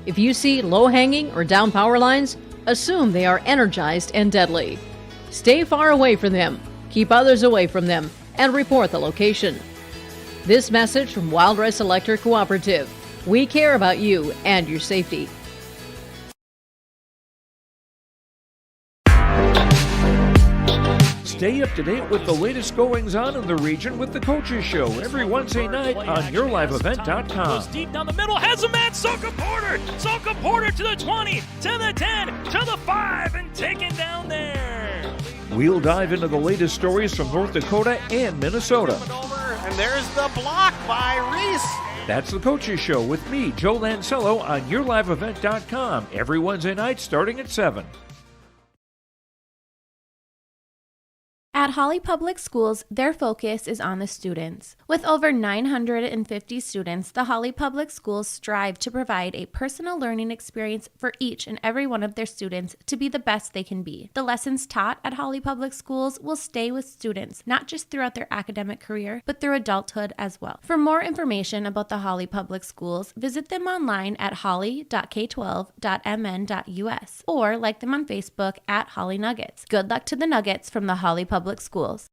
If you see low-hanging or down power lines, assume they are energized and deadly. Stay far away from them, keep others away from them, and report the location. This message from Wild Rice Electric Cooperative. We care about you and your safety. Stay up to date with the latest goings-on in the region with the Coaches Show every Wednesday night on YourLiveEvent.com. Goes deep down the middle, has a man, Soka Porter! Soka Porter to the 20, to the 10, to the 5, and taken down there. We'll dive into the latest stories from North Dakota and Minnesota. And there's the block by Reese. That's the Coaches Show with me, Joe Lancello, on YourLiveEvent.com every Wednesday night starting at 7. At Hawley Public Schools, their focus is on the students. With over 950 students, the Hawley Public Schools strive to provide a personal learning experience for each and every one of their students to be the best they can be. The lessons taught at Hawley Public Schools will stay with students, not just throughout their academic career, but through adulthood as well. For more information about the Hawley Public Schools, visit them online at hawley.k12.mn.us or like them on Facebook at Hawley Nuggets. Good luck to the Nuggets from the Hawley Public Schools.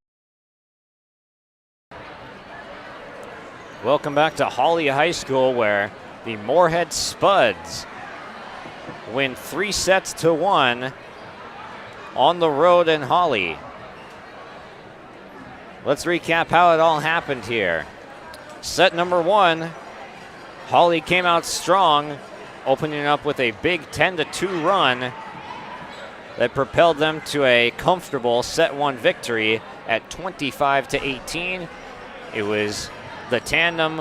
Welcome back to Hawley High School, where the Moorhead Spuds win 3-1 on the road in Hawley. Let's recap how it all happened here. Set number 1, Hawley came out strong, opening up with a big 10-2 run that propelled them to a comfortable set 1 victory at 25-18. It was the tandem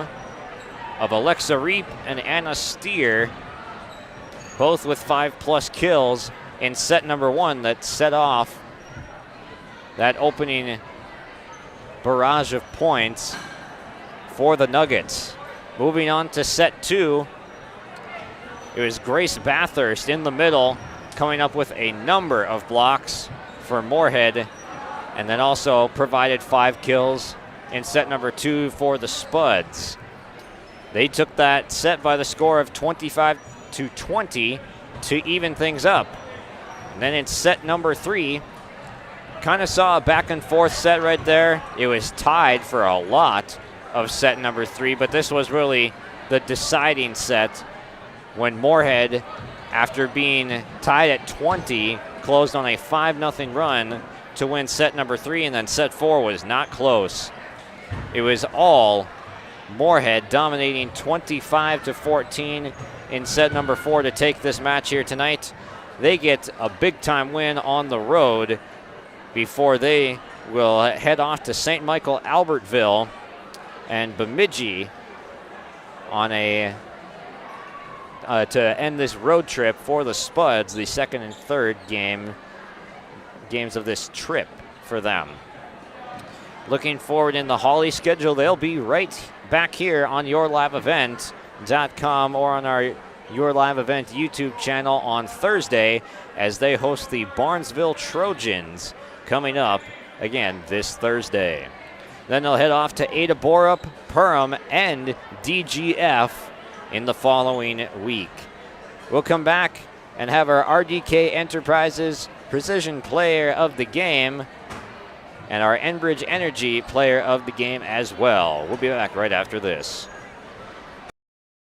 of Alexa Reap and Anna Steer, both with 5+ kills in set number 1, that set off that opening barrage of points for the Nuggets. Moving on to set 2, it was Grace Bathurst in the middle, coming up with a number of blocks for Moorhead, and then also provided 5 kills in set number 2 for the Spuds. They took that set by the score of 25-20 to even things up. And then in set number 3, kind of saw a back and forth set right there. It was tied for a lot of set number 3, but this was really the deciding set when Moorhead, after being tied at 20, closed on a 5-0 run to win set number 3, and then set 4 was not close. It was all Moorhead dominating 25-14 in set number 4 to take this match here tonight. They get a big-time win on the road before they will head off to St. Michael Albertville and Bemidji on a to end this road trip for the Spuds, the second and third games of this trip for them. Looking forward in the Hawley schedule, they'll be right back here on YourLiveEvent.com or on our Your Live Event YouTube channel on Thursday as they host the Barnesville Trojans coming up again this Thursday. Then they'll head off to Ada Borup, Perham, and DGF in the following week. We'll come back and have our RDK Enterprises Precision Player of the Game and our Enbridge Energy Player of the Game as well. We'll be back right after this.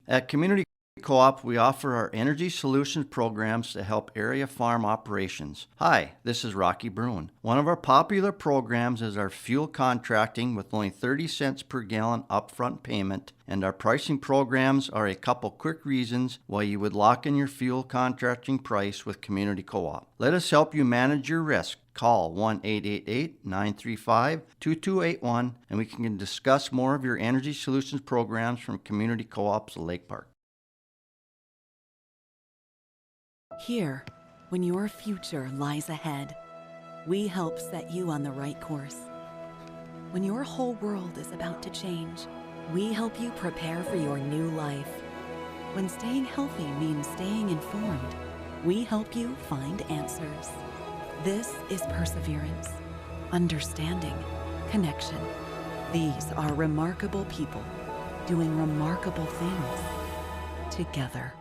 At Community Co-op, we offer our energy solutions programs to help area farm operations. Hi, this is Rocky Bruin. One of our popular programs is our fuel contracting with only 30 cents per gallon upfront payment, and our pricing programs are a couple quick reasons why you would lock in your fuel contracting price with Community Co-op. Let us help you manage your risk. Call 1-888-935-2281 and we can discuss more of your energy solutions programs from Community Co-ops Lake Park. Here, when your future lies ahead, we help set you on the right course. When your whole world is about to change, we help you prepare for your new life. When staying healthy means staying informed, we help you find answers. This is perseverance, understanding, connection. These are remarkable people doing remarkable things together.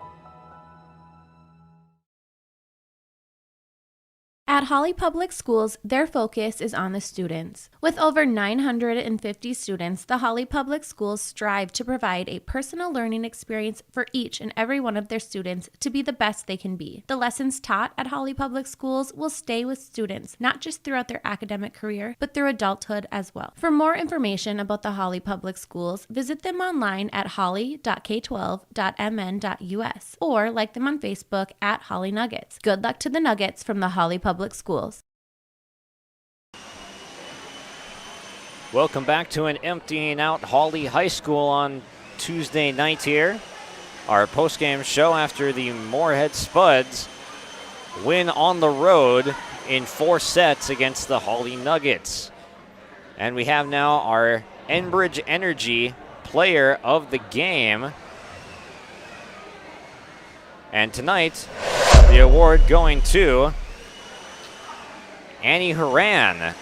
At Hawley Public Schools, their focus is on the students. With over 950 students, the Hawley Public Schools strive to provide a personal learning experience for each and every one of their students to be the best they can be. The lessons taught at Hawley Public Schools will stay with students, not just throughout their academic career, but through adulthood as well. For more information about the Hawley Public Schools, visit them online at hawley.k12.mn.us or like them on Facebook at Hawley Nuggets. Good luck to the Nuggets from the Hawley Public Schools. Welcome back to an emptying out Hawley High School on Tuesday night here. Our postgame show after the Moorhead Spuds win on the road in 4 sets against the Hawley Nuggets. And we have now our Enbridge Energy Player of the Game. And tonight, the award going to Annie Horan.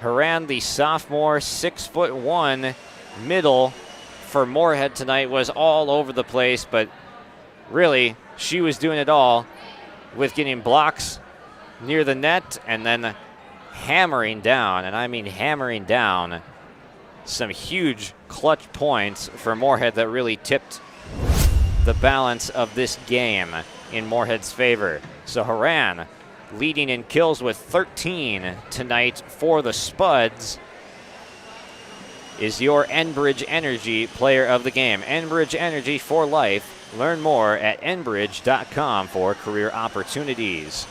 Horan, the sophomore, 6'1" middle for Moorhead tonight, was all over the place, but really, she was doing it all with getting blocks near the net and then hammering down, and I mean hammering down, some huge clutch points for Moorhead that really tipped the balance of this game in Moorhead's favor. So Horan leading in kills with 13 tonight for the Spuds is your Enbridge Energy Player of the Game. Enbridge Energy for life. Learn more at enbridge.com for career opportunities.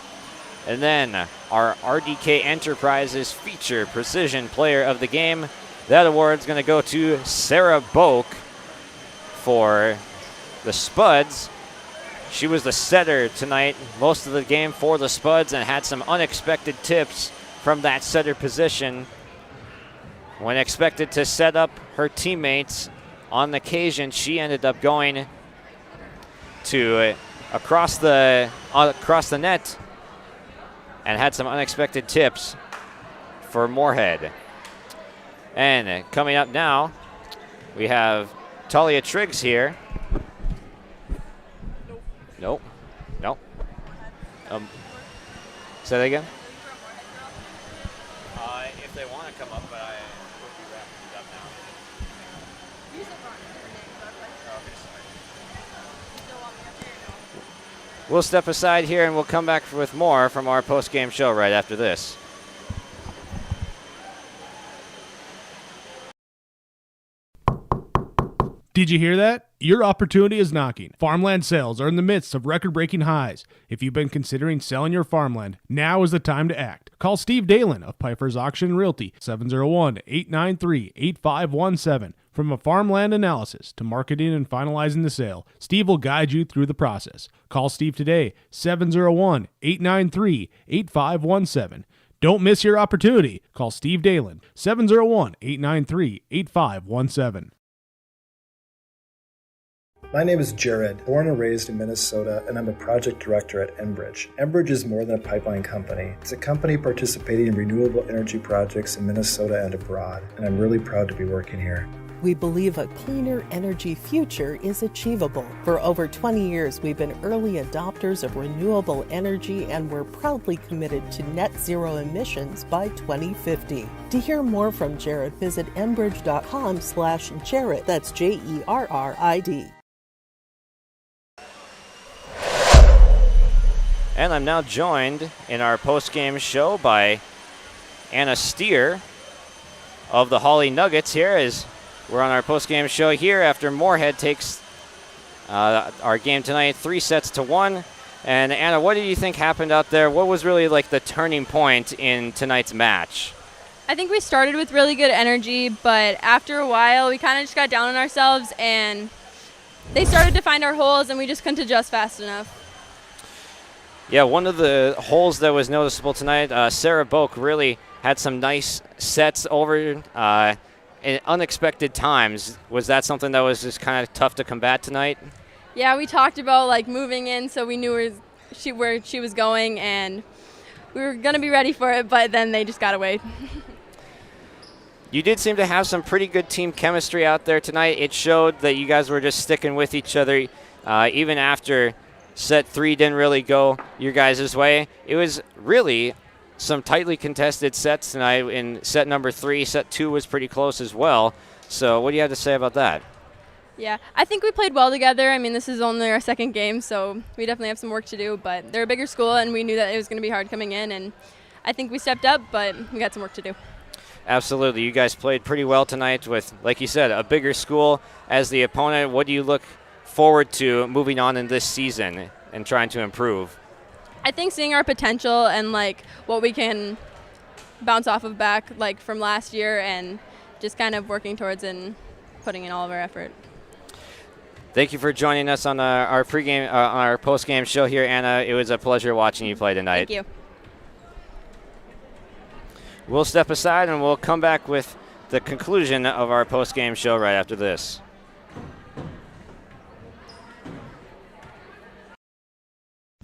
And then our RDK Enterprises Feature Precision Player of the Game. That award's going to go to Sarah Boak for the Spuds. She was the setter tonight most of the game for the Spuds and had some unexpected tips from that setter position. When expected to set up her teammates on the occasion, she ended up going to across the net and had some unexpected tips for Moorhead. And coming up now, we have Talia Triggs here. Nope. Say that again? If they want to come up, but I would be wrapping it up now. We'll step aside here and we'll come back with more from our post-game show right after this. Did you hear that? Your opportunity is knocking. Farmland sales are in the midst of record-breaking highs. If you've been considering selling your farmland, now is the time to act. Call Steve Dalen of Piper's Auction and Realty, 701-893-8517. From a farmland analysis to marketing and finalizing the sale, Steve will guide you through the process. Call Steve today, 701-893-8517. Don't miss your opportunity. Call Steve Dalen, 701-893-8517. My name is Jared, born and raised in Minnesota, and I'm a project director at Enbridge. Enbridge is more than a pipeline company. It's a company participating in renewable energy projects in Minnesota and abroad, and I'm really proud to be working here. We believe a cleaner energy future is achievable. For over 20 years, we've been early adopters of renewable energy, and we're proudly committed to net zero emissions by 2050. To hear more from Jared, visit enbridge.com/Jared. That's JERRID. And I'm now joined in our post-game show by Anna Steer of the Hawley Nuggets here as we're on our post-game show here after Moorhead takes our game tonight 3-1. And Anna, what do you think happened out there? What was really like the turning point in tonight's match? I think we started with really good energy, but after a while we kind of just got down on ourselves and they started to find our holes and we just couldn't adjust fast enough. Yeah, one of the holes that was noticeable tonight, Sarah Boak really had some nice sets over in unexpected times. Was that something that was just kind of tough to combat tonight? Yeah, we talked about like moving in so we knew where she was going and we were going to be ready for it, but then they just got away. You did seem to have some pretty good team chemistry out there tonight. It showed that you guys were just sticking with each other even after set 3 didn't really go your guys' way. It was really some tightly contested sets tonight in set number 3. Set 2 was pretty close as well. So what do you have to say about that? Yeah, I think we played well together. I mean, this is only our second game, so we definitely have some work to do. But they're a bigger school, and we knew that it was going to be hard coming in. And I think we stepped up, but we got some work to do. Absolutely. You guys played pretty well tonight with, like you said, a bigger school as the opponent. What do you look forward to moving on in this season and trying to improve? I think seeing our potential and like what we can bounce off of back like from last year and just kind of working towards and putting in all of our effort. Thank you for joining us on our pregame, our post-game show here, Anna. It was a pleasure watching you play tonight. Thank you. We'll step aside and we'll come back with the conclusion of our post-game show right after this.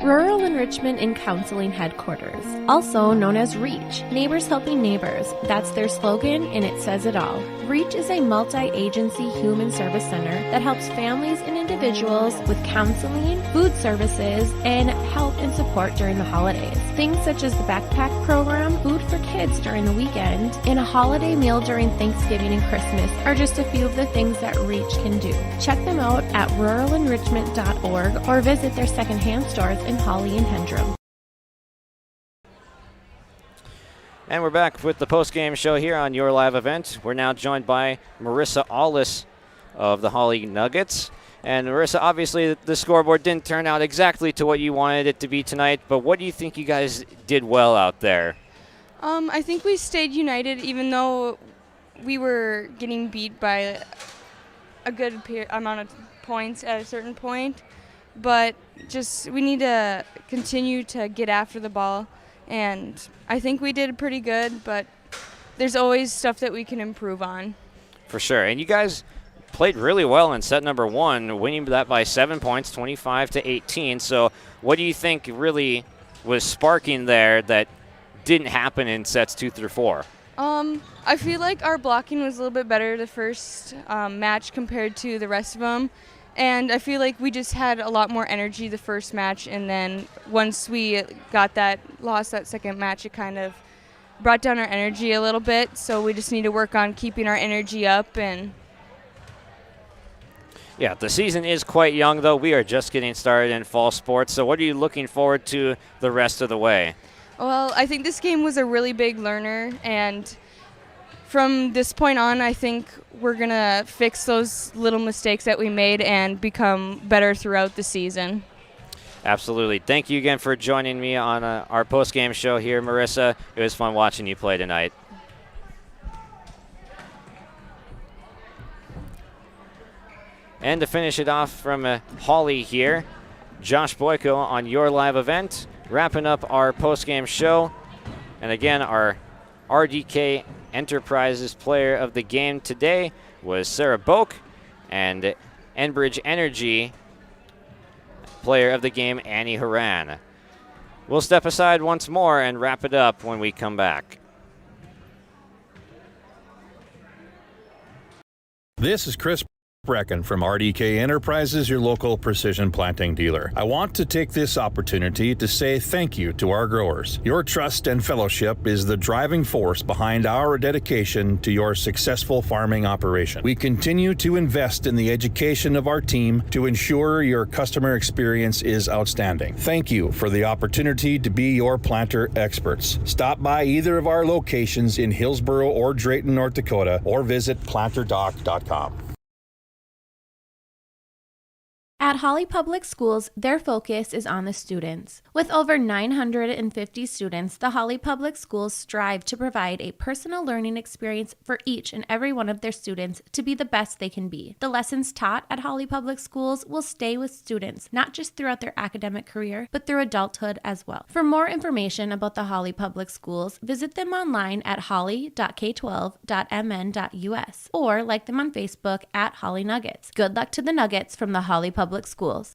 Rural Enrichment and Counseling Headquarters, also known as REACH, Neighbors Helping Neighbors. That's their slogan, and it says it all. REACH is a multi-agency human service center that helps families and individuals with counseling, food services, and help and support during the holidays. Things such as the backpack program, food for kids during the weekend, and a holiday meal during Thanksgiving and Christmas are just a few of the things that REACH can do. Check them out at ruralenrichment.org or visit their secondhand stores in Hawley and Hendrum. And we're back with the post-game show here on Your Live Event. We're now joined by Marissa Allis of the Hawley Nuggets. And Marissa, obviously the scoreboard didn't turn out exactly to what you wanted it to be tonight, but what do you think you guys did well out there? I think we stayed united even though we were getting beat by a good amount of points at a certain point. But just we need to continue to get after the ball, and I think we did pretty good, but there's always stuff that we can improve on. For sure. And you guys played really well in set number 1, winning that by 7 points, 25-18. So what do you think really was sparking there that didn't happen in sets 2 through 4? I feel like our blocking was a little bit better the first match compared to the rest of them. And I feel like we just had a lot more energy the first match, and then once we lost that second match, it kind of brought down our energy a little bit. So we just need to work on keeping our energy up. And Yeah, the season is quite young, though. We are just getting started in fall sports. So what are you looking forward to the rest of the way? Well, I think this game was a really big learner, and from this point on, I think we're going to fix those little mistakes that we made and become better throughout the season. Absolutely. Thank you again for joining me on our post-game show here, Marissa. It was fun watching you play tonight. And to finish it off from Hawley here, Josh Boyko on your live event, wrapping up our post-game show. And again, our RDK Enterprises player of the game today was Sarah Boak, and Enbridge Energy player of the game, Annie Haran. We'll step aside once more and wrap it up when we come back. This is Chris Brecken from RDK Enterprises, your local precision planting dealer. I want to take this opportunity to say thank you to our growers. Your trust and fellowship is the driving force behind our dedication to your successful farming operation. We continue to invest in the education of our team to ensure your customer experience is outstanding. Thank you for the opportunity to be your planter experts. Stop by either of our locations in Hillsboro or Drayton, North Dakota, or visit planterdoc.com. At Hawley Public Schools, their focus is on the students. With over 950 students, the Hawley Public Schools strive to provide a personal learning experience for each and every one of their students to be the best they can be. The lessons taught at Hawley Public Schools will stay with students, not just throughout their academic career, but through adulthood as well. For more information about the Hawley Public Schools, visit them online at hawley.k12.mn.us or like them on Facebook at Hawley Nuggets. Good luck to the Nuggets from the Hawley Public Schools.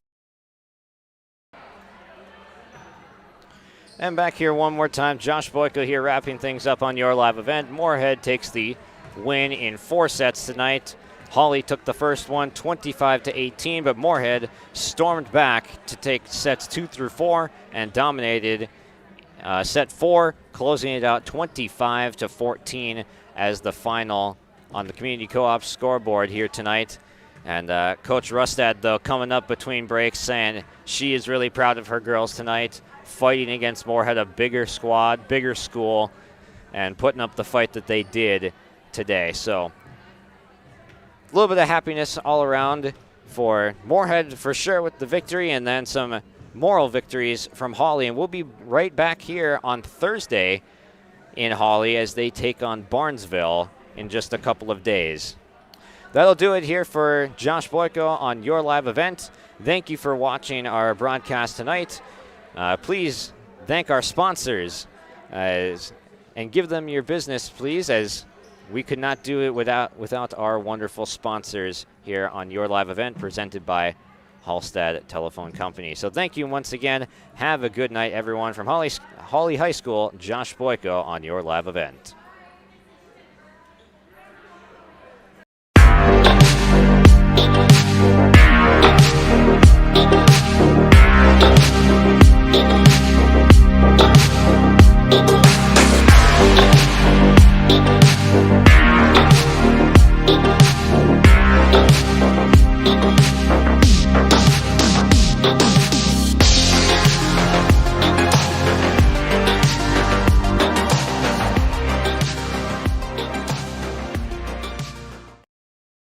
And back here one more time, Josh Boyko here wrapping things up on your live event. Moorhead takes the win in 4 sets tonight. Hawley took the first one 25-18, but Moorhead stormed back to take sets 2 through 4 and dominated set 4, closing it out 25-14 as the final on the Community Co-op scoreboard here tonight. And Coach Rustad, though, coming up between breaks saying she is really proud of her girls tonight, fighting against Moorhead, a bigger squad, bigger school, and putting up the fight that they did today. So a little bit of happiness all around for Moorhead for sure with the victory, and then some moral victories from Hawley. And we'll be right back here on Thursday in Hawley as they take on Barnesville in just a couple of days. That'll do it here for Josh Boyko on your live event. Thank you for watching our broadcast tonight. Please thank our sponsors and give them your business, please, as we could not do it without our wonderful sponsors here on your live event presented by Hallstatt Telephone Company. So thank you once again. Have a good night, everyone. From Hawley High School, Josh Boyko on your live event.